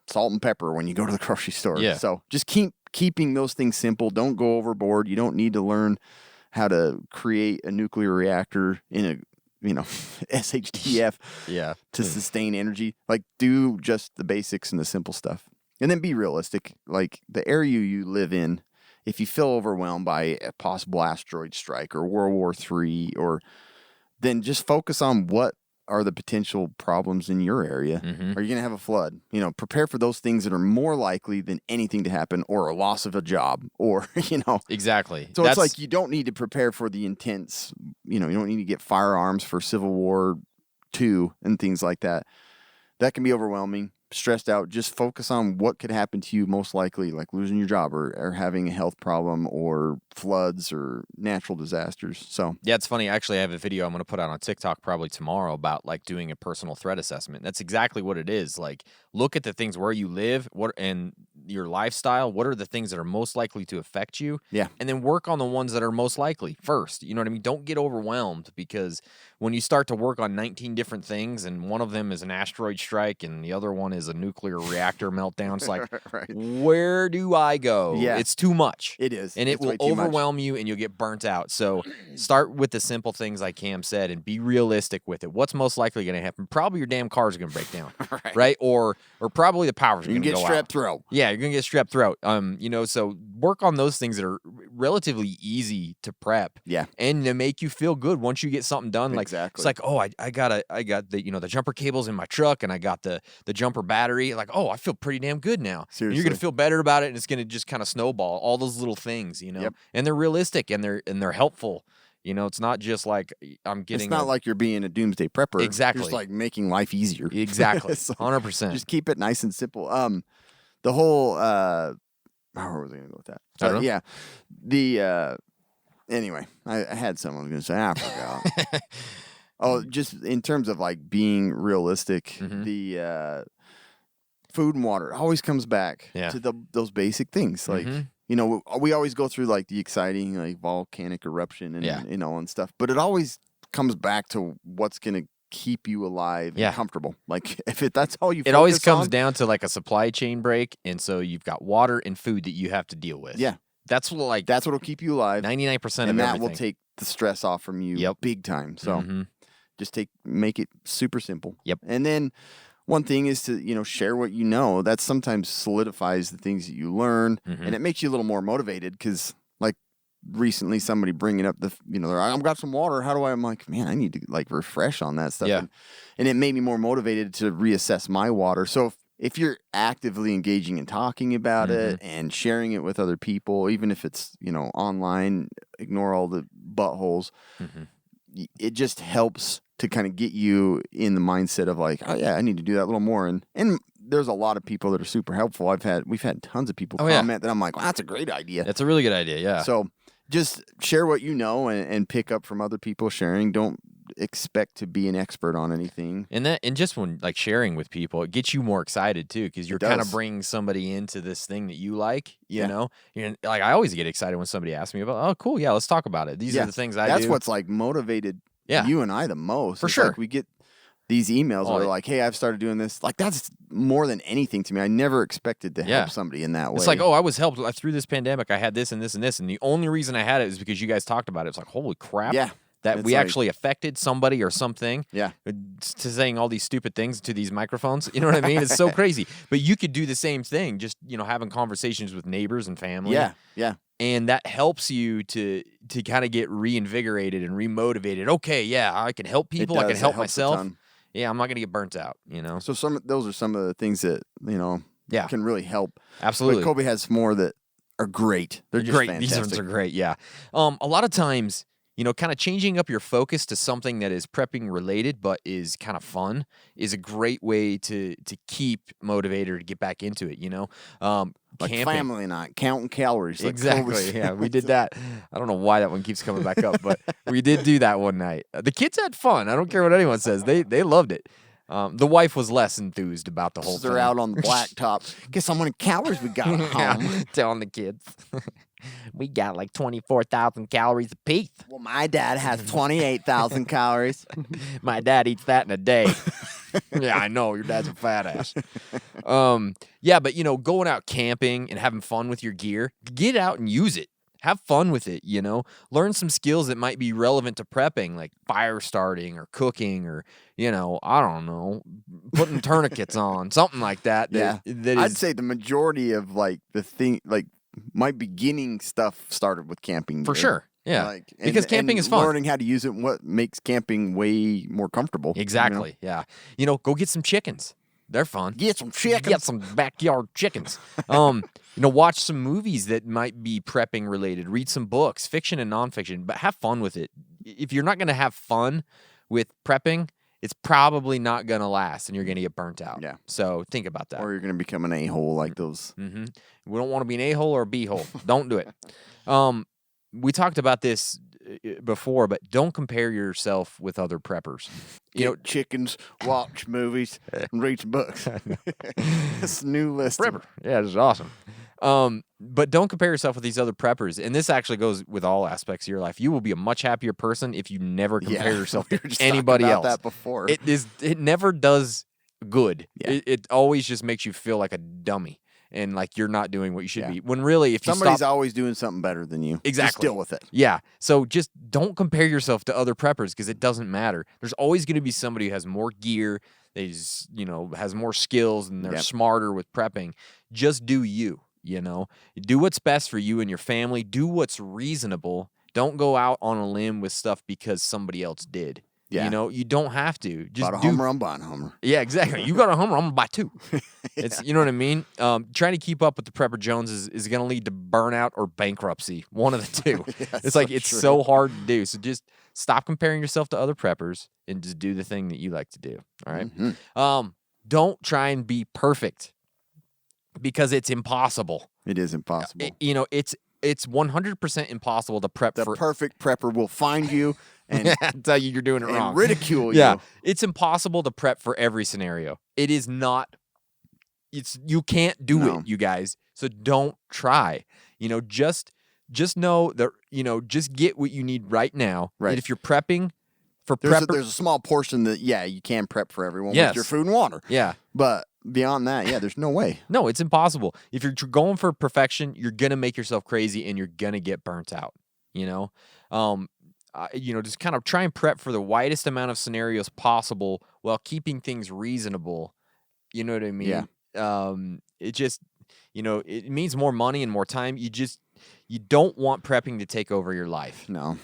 salt and pepper when you go to the grocery store. Yeah. So just keeping those things simple. Don't go overboard. You don't need to learn how to create a nuclear reactor in a SHTF to sustain energy. Like do just the basics and the simple stuff. And then be realistic. Like the area you live in, if you feel overwhelmed by a possible asteroid strike or World War III, then just focus on what are the potential problems in your area? Mm-hmm. Are you going to have a flood? You know, prepare for those things that are more likely than anything to happen, or a loss of a job, or, you know. Exactly. So it's like you don't need to prepare for the intense, you know, you don't need to get firearms for Civil War II and things like that. That can be overwhelming, stressed out. Just focus on what could happen to you most likely, like losing your job or having a health problem or floods or natural disasters. So Yeah, it's funny. Actually, I have a video I'm going to put out on TikTok probably tomorrow about like doing a personal threat assessment. That's exactly what it is. Like, look at the things where you live, what and your lifestyle. What are the things that are most likely to affect you? Yeah. And then work on the ones that are most likely first. You know what I mean? Don't get overwhelmed, because when you start to work on 19 different things and one of them is an asteroid strike and the other one is a nuclear reactor meltdown, it's like, Right. where do I go? Yeah. It's too much. It is. And it It's will way too much. overwhelm you and you'll get burnt out. So start with the simple things like Cam said and be realistic with it. What's most likely going to happen? Probably your damn car's going to break down, right? Or probably the power's You going can to get go out. strep throat. Yeah, you're going to get strep throat. You know, so work on those things that are relatively easy to prep. Yeah. And to make you feel good once you get something done. Like, Exactly. it's like, oh, I got the, you know, the jumper cables in my truck and I got the jumper battery. Like, oh, I feel pretty damn good now. And you're Seriously. going to feel better about it, and it's going to just kind of snowball all those little things, you know. Yep. And they're realistic and they're helpful. You know, it's not just like I'm getting It's not like you're being a doomsday prepper. Exactly. You're just like making life easier. exactly So 100%. just keep it nice and simple. The whole where was I going to go with that? I don't know. Yeah. The anyway, I had something I was going to say. I forgot. Oh, just in terms of like being realistic, Mhm. the food and water always comes back Yeah. to those basic things. Like, Mhm. you know, we always go through like the exciting like volcanic eruption and Yeah. you know and stuff, but it always comes back to what's going to keep you alive Yeah. and comfortable. Like if that's all you It always focus comes on, down to like a supply chain break, and so you've got water and food that you have to deal with. Yeah. That's what, like, that's what'll keep you alive, 99% of and that everything. will take the stress off from you Yep. big time. So Mhm. just make it super simple. Yep. And then one thing is to, you know, share what you know. That sometimes solidifies the things that you learn, Mhm. and it makes you a little more motivated because, like, recently somebody bringing up you know, I've got some water. How do I'm like, man, I need to like refresh on that stuff. Yeah. And it made me more motivated to reassess my water. So if you're actively engaging and talking about Mm-hmm. it and sharing it with other people, even if it's, you know, online, ignore all the buttholes. Mm-hmm. It just helps to kind of get you in the mindset of like, oh yeah, I need to do that a little more. And there's a lot of people that are super helpful. We've had tons of people Oh, yeah. comment that I'm like, well, that's a great idea. That's a really good idea. Yeah. So just share what you know and pick up from other people sharing. Don't expect to be an expert on anything. And just when like sharing with people, it gets you more excited too, because you're kind of does. bringing somebody into this thing that you like. Yeah. You know, like I always get excited when somebody asks me about, oh, cool, yeah, let's talk about it. These are the things I That's do. what's like motivated Yeah. you and I the most. For It's sure. Like we get these emails Oh, where yeah. like, hey, I've started doing this. Like that's more than anything to me. I never expected to Yeah. help somebody in that way. It's like, oh, I was helped through this pandemic. I had this and this and this, and the only reason I had it is because you guys talked about it. It's like, holy crap! Yeah. that It's we like- actually affected somebody or something. Yeah. To saying all these stupid things to these microphones. You know what I mean? It's so crazy. But you could do the same thing, just having conversations with neighbors and family. Yeah. Yeah. And that helps you to kind of get reinvigorated and remotivated. Okay, yeah, I can help people. I does. can It help helps a myself. ton. Yeah, I'm not gonna get burnt out. So those are some of the things that, Yeah. can really help. Absolutely. But Kobe has more that are great. They're just great. fantastic. These ones are great. Yeah. A lot of times, kind of changing up your focus to something that is prepping related but is kind of fun is a great way to keep motivated or to get back into it. Like Camping. family night, counting calories. Like Exactly. Kobe's- Yeah, we did that. I don't know why that one keeps coming back up, but we did do that one night. The kids had fun. I don't care what anyone says. They loved it. The wife was less enthused about the whole thing. They're out on the blacktop. Guess how many calories we got at home. Yeah, telling the kids. We got like 24,000 calories apiece. Well, my dad has 28,000 calories. My dad eats that in a day. Yeah, I know. Your dad's a fat ass. Yeah, but going out camping and having fun with your gear, get out and use it. Have fun with it, Learn some skills that might be relevant to prepping, like fire starting or cooking or, I don't know, putting tourniquets on, something like that. Yeah. That I'd is, say the majority of like the thing, like my beginning stuff started with camping for gear. sure. Yeah, because camping is fun. Learning how to use it, what makes camping way more comfortable. Exactly. Yeah. Go get some chickens. They're fun. Get some chickens. Get some backyard chickens. Watch some movies that might be prepping related. Read some books, fiction and nonfiction, but have fun with it. If you're not going to have fun with prepping, it's probably not going to last and you're going to get burnt out. Yeah. So think about that. Or you're going to become an a-hole like those. Mm-hmm. We don't want to be an a-hole or a b-hole. Don't do it. We talked about this before, but don't compare yourself with other preppers. Get chickens, watch movies, and read some books. This new list. Prepper. Yeah, this is awesome. But don't compare yourself with these other preppers. And this actually goes with all aspects of your life. You will be a much happier person if you never compare yourself to anybody else. That before. It never does good. Yeah. It always just makes you feel like a dummy. And like you're not doing what you should be. When really, if somebody's always doing something better than you, exactly, just deal with it. Yeah. So just don't compare yourself to other preppers because it doesn't matter. There's always going to be somebody who has more gear, has more skills, and they're smarter with prepping. Just do you. Do what's best for you and your family. Do what's reasonable. Don't go out on a limb with stuff because somebody else did. Yeah. You don't have to. Just bought a Hummer, I'm buying a Hummer. Yeah, exactly. You got a Hummer, I'm going to buy two. It's, you know what I mean? Trying to keep up with the Prepper Jones is going to lead to burnout or bankruptcy. One of the two. It's so hard to do. So just stop comparing yourself to other preppers and just do the thing that you like to do. All right? Mm-hmm. Don't try and be perfect because it's impossible. It is impossible. It's 100% impossible to prep the for... perfect prepper will find you and tell you you're doing it wrong. And ridicule you. Yeah. It's impossible to prep for every scenario. It is not... You can't do it, you guys. So don't try. Just know that, just get what you need right now. Right. And if you're prepping for there's a small portion that, you can prep for everyone with your food and water. Yeah. But beyond that, there's no way. No, it's impossible. If you're going for perfection, you're going to make yourself crazy and you're going to get burnt out, just kind of try and prep for the widest amount of scenarios possible while keeping things reasonable. You know what I mean? Yeah. It just, it means more money and more time. You don't want prepping to take over your life. No.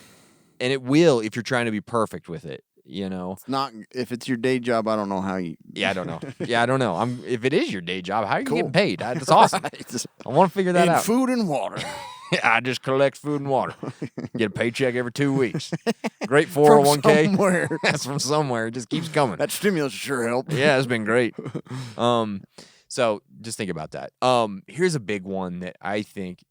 And it will if you're trying to be perfect with it. It's not, if it's your day job, I don't know how you. Yeah, I don't know. I don't know. If it is your day job, how are you getting paid? That's awesome. Right. I want to figure that out. Food and water. I just collect food and water. Get a paycheck every 2 weeks. Great 401k. From somewhere. That's from somewhere. It just keeps coming. That stimulus sure helped. Yeah, it's been great. So just think about that. Here's a big one that I think.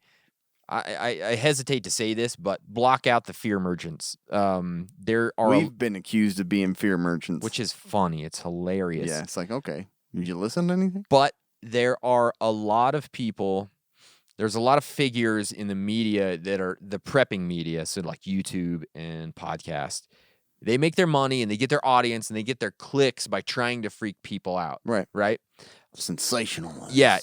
I hesitate to say this, but block out the fear merchants. We've been accused of being fear merchants, which is funny. It's hilarious. Yeah, it's like, okay, did you listen to anything? But there are a lot of people. There's a lot of figures in the media that are the prepping media, so like YouTube and podcast. They make their money and they get their audience and they get their clicks by trying to freak people out. Right. Sensationalized. Yeah.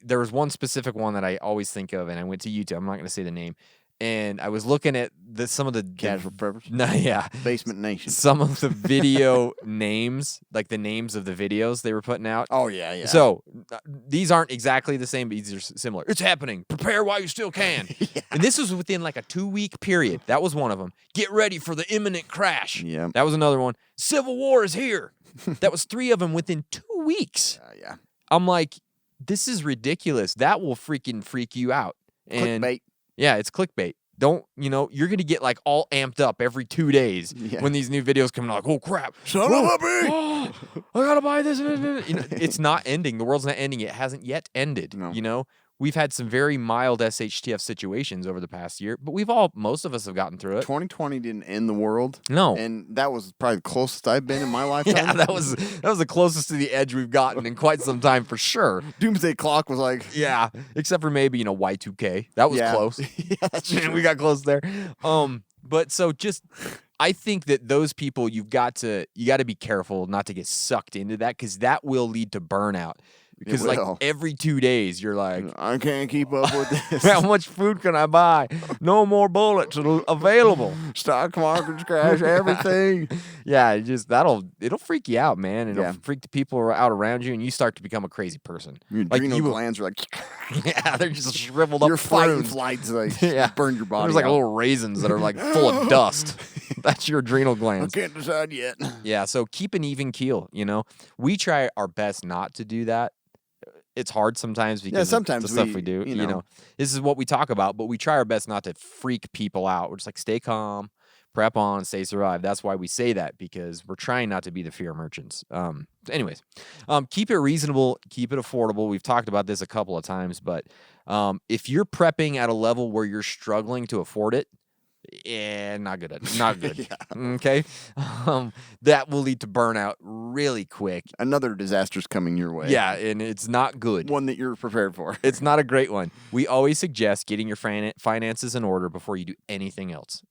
There was one specific one that I always think of, and I went to YouTube. I'm not going to say the name. And I was looking at some of the casual preppers. No, yeah, Basement Nation. Some of the video names, like the names of the videos they were putting out. Oh yeah. So these aren't exactly the same, but these are similar. It's happening. Prepare while you still can. Yeah. And this was within like a 2-week period. That was one of them. Get ready for the imminent crash. Yeah. That was another one. Civil war is here. That was 3 of them within 2 weeks. Yeah. I'm like, this is ridiculous. That will freaking freak you out. And clickbait. Yeah, it's clickbait. Don't, you're going to get like all amped up every 2 days when these new videos come out. Like, oh crap. Son of a bitch. Oh, I got to buy this. It's not ending. The world's not ending. It hasn't yet ended. No. We've had some very mild SHTF situations over the past year, but most of us have gotten through it. 2020 didn't end the world. No. And that was probably the closest I've been in my lifetime. Yeah, that was the closest to the edge we've gotten in quite some time for sure. Doomsday Clock was like... Yeah, except for maybe, Y2K. That was close. Yeah, that's true. We got close there. But so just... I think that those people, you got to be careful not to get sucked into that because that will lead to burnout. Because like will. every 2 days you're like, I can't keep up with this. how much food can I buy? No more bullets available. Stock markets crash, everything. Yeah, it'll freak you out, man. It'll Yeah. freak the people out around you, and you start to become a crazy person. Your Like adrenal you will- glands are like, yeah, they're just shriveled up. your fight and prunes. flights like Yeah, burn your body There's like out. little raisins that are like full of dust. That's your adrenal I glands. can't decide yet. Yeah, so keep an even keel. We try our best not to do that. It's hard sometimes because sometimes of the stuff we, we do. you know. This is what we talk about, but we try our best not to freak people out. We're just like, stay calm, prep on, stay survive. That's why we say that, because we're trying not to be the fear merchants. Anyways, keep it reasonable, keep it affordable. We've talked about this a couple of times, but if you're prepping at a level where you're struggling to afford it, not good. Not good. Okay, that will lead to burnout really quick. Another disaster's coming your way. Yeah, and it's not good. One that you're prepared for. It's not a great one. We always suggest getting your finances in order before you do anything else.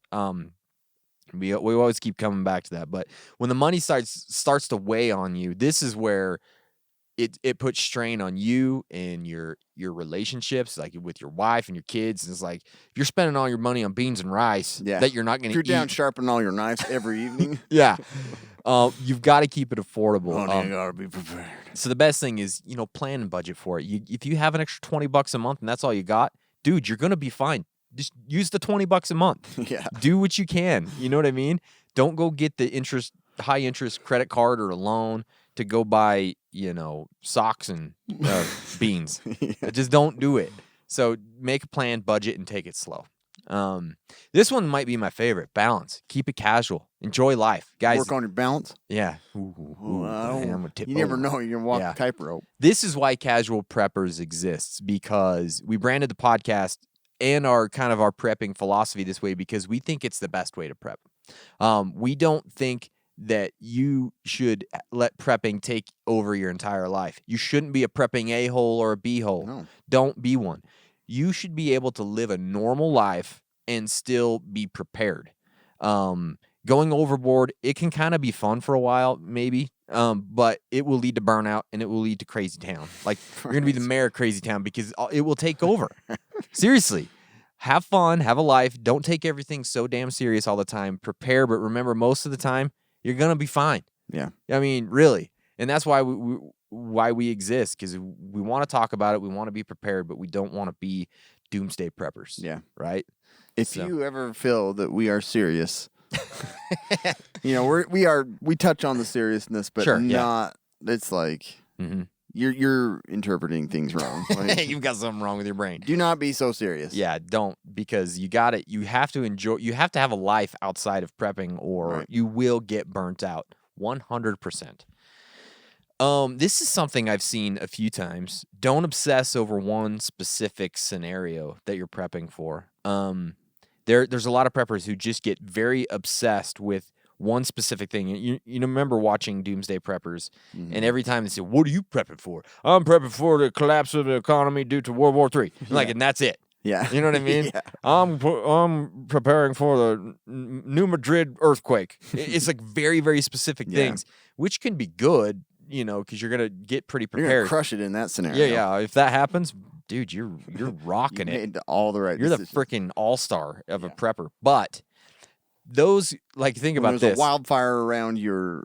We always keep coming back to that. But when the money starts to weigh on you, this is where it puts strain on you and your relationships, like with your wife and your kids. And it's like, if you're spending all your money on beans and rice that you're not going to If eat. you're down sharpening all your knives every evening. Yeah. You've got to keep it affordable. Honey, I gotta be prepared. So the best thing is, plan and budget for it. If you have an extra $20 a month and that's all you got, dude, you're going to be fine. Just use the $20 a month. Yeah. Do what you can. You know what I mean? Don't go get the high interest credit card or a loan to go buy, socks and beans. Just don't do it. So make a plan, budget, and take it slow. This one might be my favorite. Balance. Keep it casual. Enjoy life, guys. Work on your balance. Yeah. Well, I'm gonna tip you never over. know. You're gonna walk Yeah. the tightrope. This is why Casual Preppers exists, because we branded the podcast and our prepping philosophy this way because we think it's the best way to prep. We don't think that you should let prepping take over your entire life. You shouldn't be a prepping a-hole or a b-hole. No. Don't be one. You should be able to live a normal life and still be prepared. Going overboard, it can kind of be fun for a while, maybe, but it will lead to burnout and it will lead to crazy town. Like, you're going to be the mayor of crazy town because it will take over. Seriously. Have fun, have a life. Don't take everything so damn serious all the time. Prepare, but remember, most of the time, you're going to be fine. Yeah. I mean, really. And that's why we exist, because we want to talk about it. We want to be prepared, but we don't want to be doomsday preppers. Yeah. Right? If you ever feel that we are serious, we touch on the seriousness, but Sure, yeah. not. It's like you're interpreting things wrong. Like, You've got something wrong with your brain. do not be so serious. Yeah, don't, because you got it. You have to enjoy. You have to have a life outside of prepping, or Right. you will get burnt out. 100%. This is something I've seen a few times. Don't obsess over one specific scenario that you're prepping for. There's a lot of preppers who just get very obsessed with one specific thing. You remember watching Doomsday Preppers, and every time they say, "What are you prepping for?" I'm prepping for the collapse of the economy due to World War III. And that's it. Yeah. You know what I mean? Yeah. I'm preparing for the New Madrid earthquake. It's like very, very specific things, which can be good, because you're gonna get pretty You're gonna prepared. crush it in that scenario. Yeah. If that happens, dude, you're rocking You it. made all the right You're the decisions. freaking all-star of a prepper. But those, think When about there's this. a wildfire around your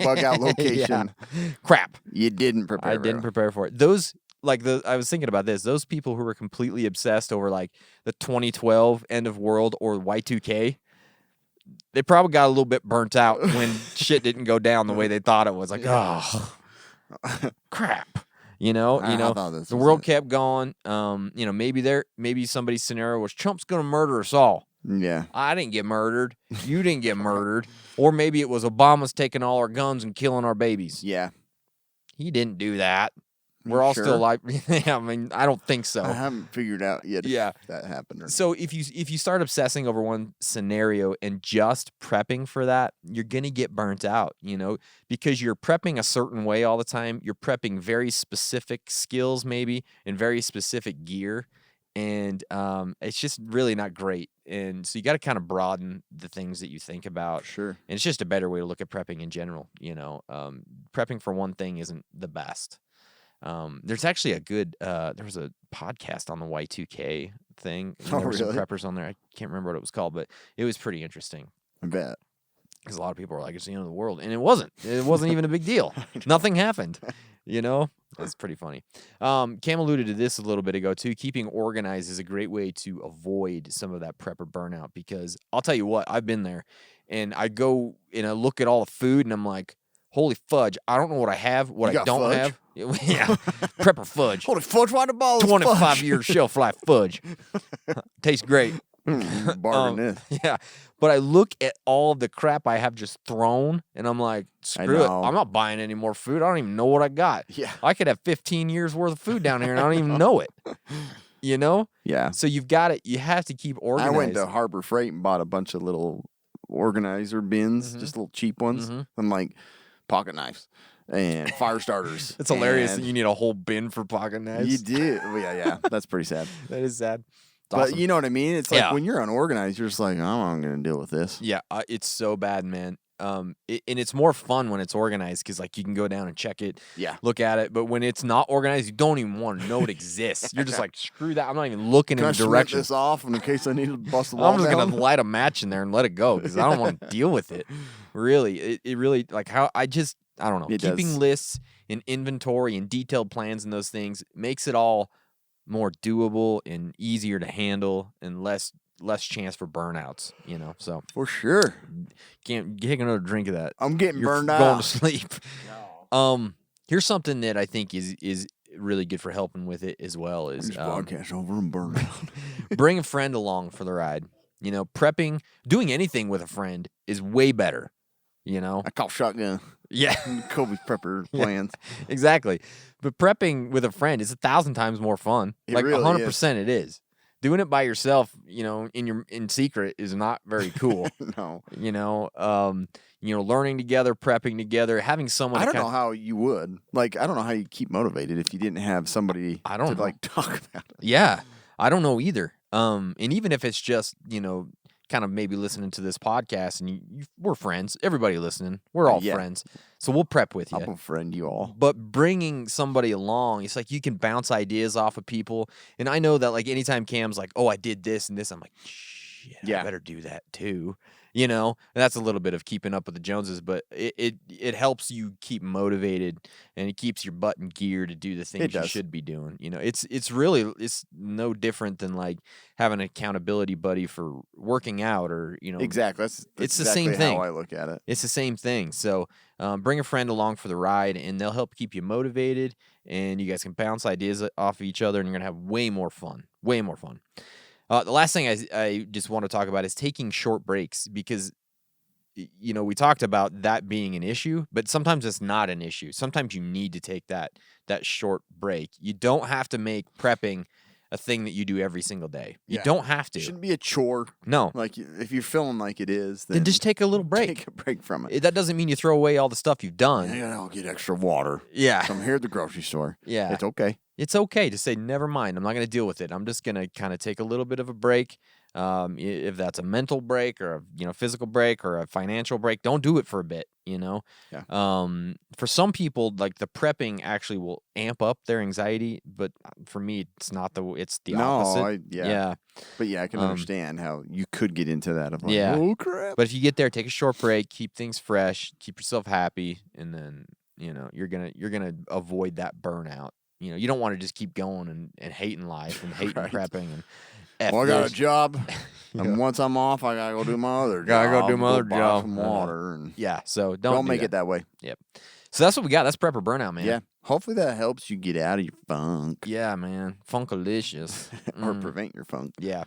bug out location. Crap. You didn't prepare. I didn't prepare for it. Those, I was thinking about this. Those people who were completely obsessed over the 2012 end of world or Y2K, they probably got a little bit burnt out when shit didn't go down the way they thought it was. Like, oh, crap. I thought this The was world it. kept going. Maybe somebody's scenario was Trump's going to murder us all. Yeah. I didn't get murdered. You didn't get murdered. Or maybe it was Obama's taking all our guns and killing our babies. Yeah. He didn't do that. You We're all sure? still alive. I mean, I don't think so. I haven't figured out yet Yeah. if that happened or not. So if you start obsessing over one scenario and just prepping for that, you're going to get burnt out, because you're prepping a certain way all the time. You're prepping very specific skills maybe and very specific gear, and it's just really not great. And so you got to kind of broaden the things that you think about. Sure. And it's just a better way to look at prepping in general, Prepping for one thing isn't the best. There's actually a good there was a podcast on the Y2K thing. And there were some really? preppers on there. I can't remember what it was called, but it was pretty interesting. I bet. Because a lot of people were like, it's the end of the world. And it wasn't. It wasn't even a big deal. Nothing happened. You know? That's pretty funny. Cam alluded to this a little bit ago, too. Keeping organized is a great way to avoid some of that prepper burnout. Because I'll tell you what, I've been there. And I go and I look at all the food and I'm like, holy fudge, I don't know what I have, what You I got don't fudge? have. Yeah. Prepper fudge. Holy fudge, why the balls? 25-year shelf life fudge. Tastes great. Bargain this. Yeah, but I look at all the crap I have just thrown, and I'm like, screw it. know. I'm not buying any more food. I don't even know what I got. Yeah. I could have 15 years worth of food down here, and I don't even know it. You know? Yeah. So you've got it. You have to keep I organized. went to Harbor Freight and bought a bunch of little organizer bins, Mm-hmm. just little cheap ones. I'm like pocket knives and fire starters. It's hilarious that And you need a whole bin for pocket knives. You did. Well, yeah. That's pretty sad. That is sad. It's But awesome. you know what I mean? It's like Yeah. when you're unorganized, you're just like, oh, I'm going to deal with this. Yeah, it's so bad, man. And it's more fun when it's organized because, like, you can go down and check it, Yeah. look at it. But when it's not organized, you don't even want to know it exists. You're just like, screw that. I'm not even looking Can in I the shrink direction. this off in case I need to bust the wall I'm just down? gonna light a match in there and let it go because I don't want to deal with it. Really, it really like how I don't know. It Keeping does. lists and inventory and detailed plans and those things makes it all more doable and easier to handle and less chance for burnouts. You know, so For sure. can't take another drink of that. I'm getting You're burned going out. to sleep. Here's something that I think is really good for helping with it as well is Just podcast over and burn out. bring a friend along for the ride. You know, doing anything with a friend is way better. You know, I call shotgun. yeah, Kobe's prepper plans. exactly. But prepping with a friend is 1,000 times more fun. It Like really 100% it is. Doing it by yourself, you know, in secret is not very cool. No. You know, learning together, prepping together, having someone. I to don't know how you would. Like, I don't know how you keep motivated if you didn't have somebody I don't to, know. like, talk about it. Yeah, I don't know either. And even if it's just, kind of maybe listening to this podcast and we're friends, everybody listening, we're all Yeah. friends. So we'll prep with you. I'll befriend you all. But bringing somebody along, it's like you can bounce ideas off of people. And I know that like anytime Cam's like, oh, I did this and this, I'm like, shit, I Yeah. better do that too. You know, and that's a little bit of keeping up with the Joneses, but it helps you keep motivated and it keeps your butt in gear to do the things you does. should be doing. You know, it's no different than like having an accountability buddy for working out or, Exactly. That's It's the exactly same thing. how I look at it. It's the same thing. So bring a friend along for the ride, and they'll help keep you motivated, and you guys can bounce ideas off of each other, and you're going to have way more fun. Way more fun. The last thing I just want to talk about is taking short breaks because, we talked about that being an issue, but sometimes it's not an issue. Sometimes you need to take that short break. You don't have to make prepping a thing that you do every single day. You Yeah. don't have to. It shouldn't be a chore. No. Like, if you're feeling like it is, Then just take a little break. Take a break from it. That doesn't mean you throw away all the stuff you've done. I'll get extra water. Yeah. I'm here at the grocery store. Yeah. It's okay. It's okay to say, never mind, I'm not going to deal with it. I'm just going to kind of take a little bit of a break. If that's a mental break or a physical break or a financial break, don't do it for a bit, Yeah. For some people, like the prepping actually will amp up their anxiety, but for me, it's not it's the opposite. Yeah. But yeah, I can understand how you could get into that of like, Yeah. oh crap. But if you get there, take a short break, keep things fresh, keep yourself happy, and then, you're gonna avoid that burnout. You don't want to just keep going and hating life and hating Right. prepping and F Well, I got a this. job, and once I'm off, I gotta go do my other job. Gotta go do my other buy job. some water, and Yeah, so don't do make that. it that way. Yep. So that's what we got. That's prepper burnout, man. Yeah. Hopefully that helps you get out of your funk Yeah, man. Funkalicious. or prevent your funk. Yeah.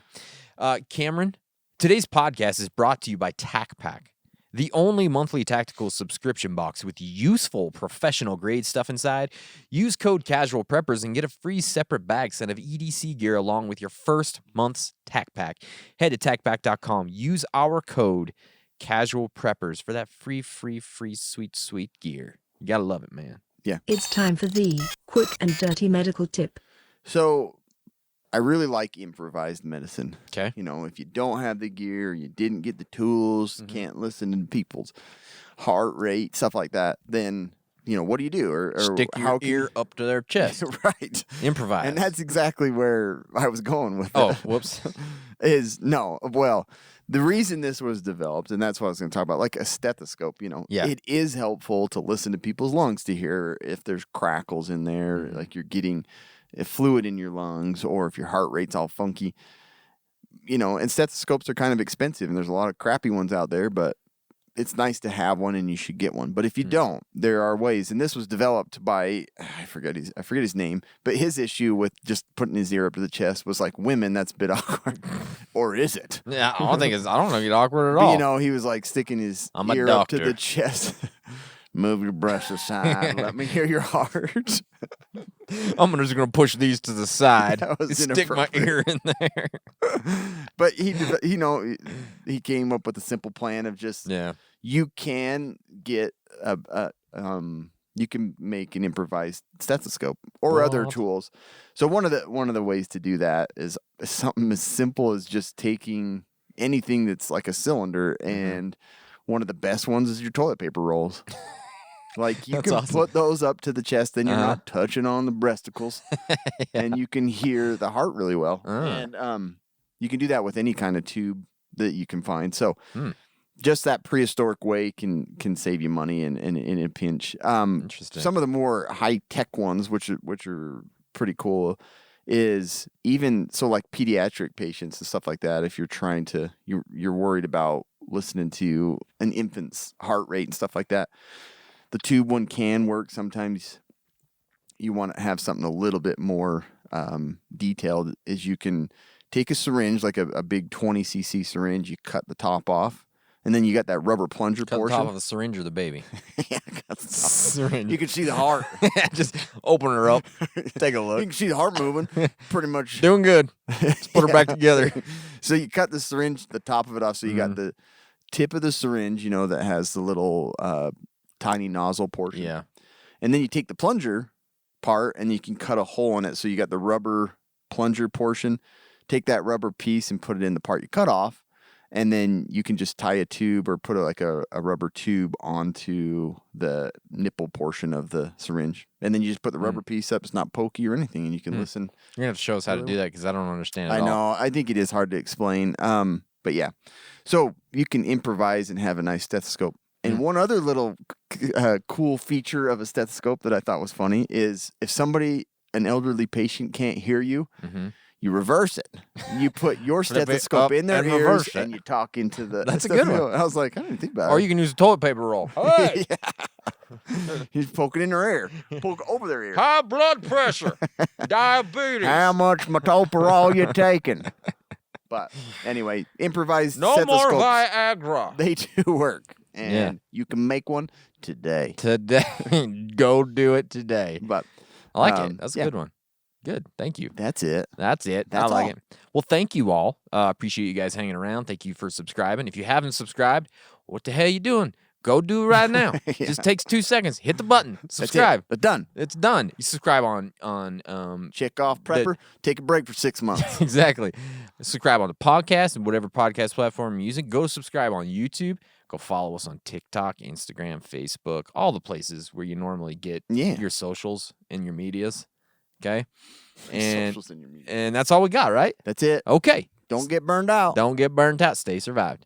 Cameron, today's podcast is brought to you by Tacpak, the only monthly tactical subscription box with useful professional grade stuff inside. Use code Casual Preppers and get a free separate bag set of EDC gear along with your first month's Tacpak. Head to tacpak.com. Use our code Casual Preppers for that free, sweet gear. You gotta love it, man. It's time for the quick and dirty medical tip. So I really like improvised medicine. Okay. If you don't have the gear, you didn't get the tools, can't listen to people's heart rate, stuff like that, then what do you do? Or Stick your how can ear up to their chest. right. Improvise. And that's exactly where I was going with it. Oh, whoops. The reason this was developed, and that's what I was going to talk about, like a stethoscope, Yeah. it is helpful to listen to people's lungs to hear if there's crackles in there, like you're getting fluid in your lungs, or if your heart rate's all funky. And stethoscopes are kind of expensive, and there's a lot of crappy ones out there, but it's nice to have one, and you should get one. But if you don't, there are ways. And this was developed by I forget his name, but his issue with just putting his ear up to the chest was like, women, that's a bit awkward, or is it? Yeah, I don't think it's awkward at all. But, he was like sticking his I'm a ear up to doctor. the chest. Move your breast aside. Let me hear your heart. I'm just going to push these to the side That was and stick my ear in there. But he came up with a simple plan of just you can get you can make an improvised stethoscope or other tools. So one of the ways to do that is something as simple as just taking anything that's like a cylinder, and one of the best ones is your toilet paper rolls. Like you can put those up to the chest, then you're not touching on the breasticles, and you can hear the heart really well. And you can do that with any kind of tube that you can find. So just that prehistoric way can save you money in a pinch. Interesting. Some of the more high tech ones, which are pretty cool, is even so like pediatric patients and stuff like that. If you're you're worried about listening to an infant's heart rate and stuff like that. The tube one can work. Sometimes you want to have something a little bit more detailed. Is you can take a syringe, like a big 20cc syringe. You cut the top off, and then you got that rubber plunger Cut portion. the top of a syringe or the baby? Yeah, cut the top. Syringe. You can see the heart. Just open her up. Take a You look. can see the heart moving. Pretty much Doing good. Let's put her back together. So you cut the syringe, the top of it off. So you got the tip of the syringe, that has the little tiny nozzle portion. Yeah. And then you take the plunger part and you can cut a hole in it. So you got the rubber plunger portion. Take that rubber piece and put it in the part you cut off. And then you can just tie a tube or put a rubber tube onto the nipple portion of the syringe. And then you just put the rubber piece up. It's not pokey or anything. And you can listen. You're going to have to show us how to do that because I don't understand it I all. know. I think it is hard to explain. But yeah. So you can improvise and have a nice stethoscope. And one other little cool feature of a stethoscope that I thought was funny is if an elderly patient can't hear you, you reverse it. You put your Flip it stethoscope up in their and ears reverse it. and you talk into the That's a good one. I was like, I didn't think about Or it. you can use a toilet paper roll. Hey, He's poking in their ear. Poke over their ear. high blood pressure, diabetes. How much metoprolol you taking? But anyway, improvised No more stethoscopes, Viagra. they do work. And Yeah. you can make one today. Today. Go do it today. But I like it. That's a yeah. good one. Good. Thank you. that's it. That's it. That's I like all. it. Well, thank you all. Appreciate you guys hanging around. Thank you for subscribing. If you haven't subscribed, what the hell are you doing? Go do it right now. Just takes 2 seconds. Hit the button. That's Subscribe. it. But done. It's done. You subscribe on Check off prepper. Take a break for 6 months. exactly. Subscribe on the podcast and whatever podcast platform you're using. Go subscribe on YouTube. Go follow us on TikTok, Instagram, Facebook, all the places where you normally get your socials and your medias. Okay? And Socials in your media. and that's all we got, right? That's it. Okay. Don't get burned out. Don't get burnt out. Stay survived.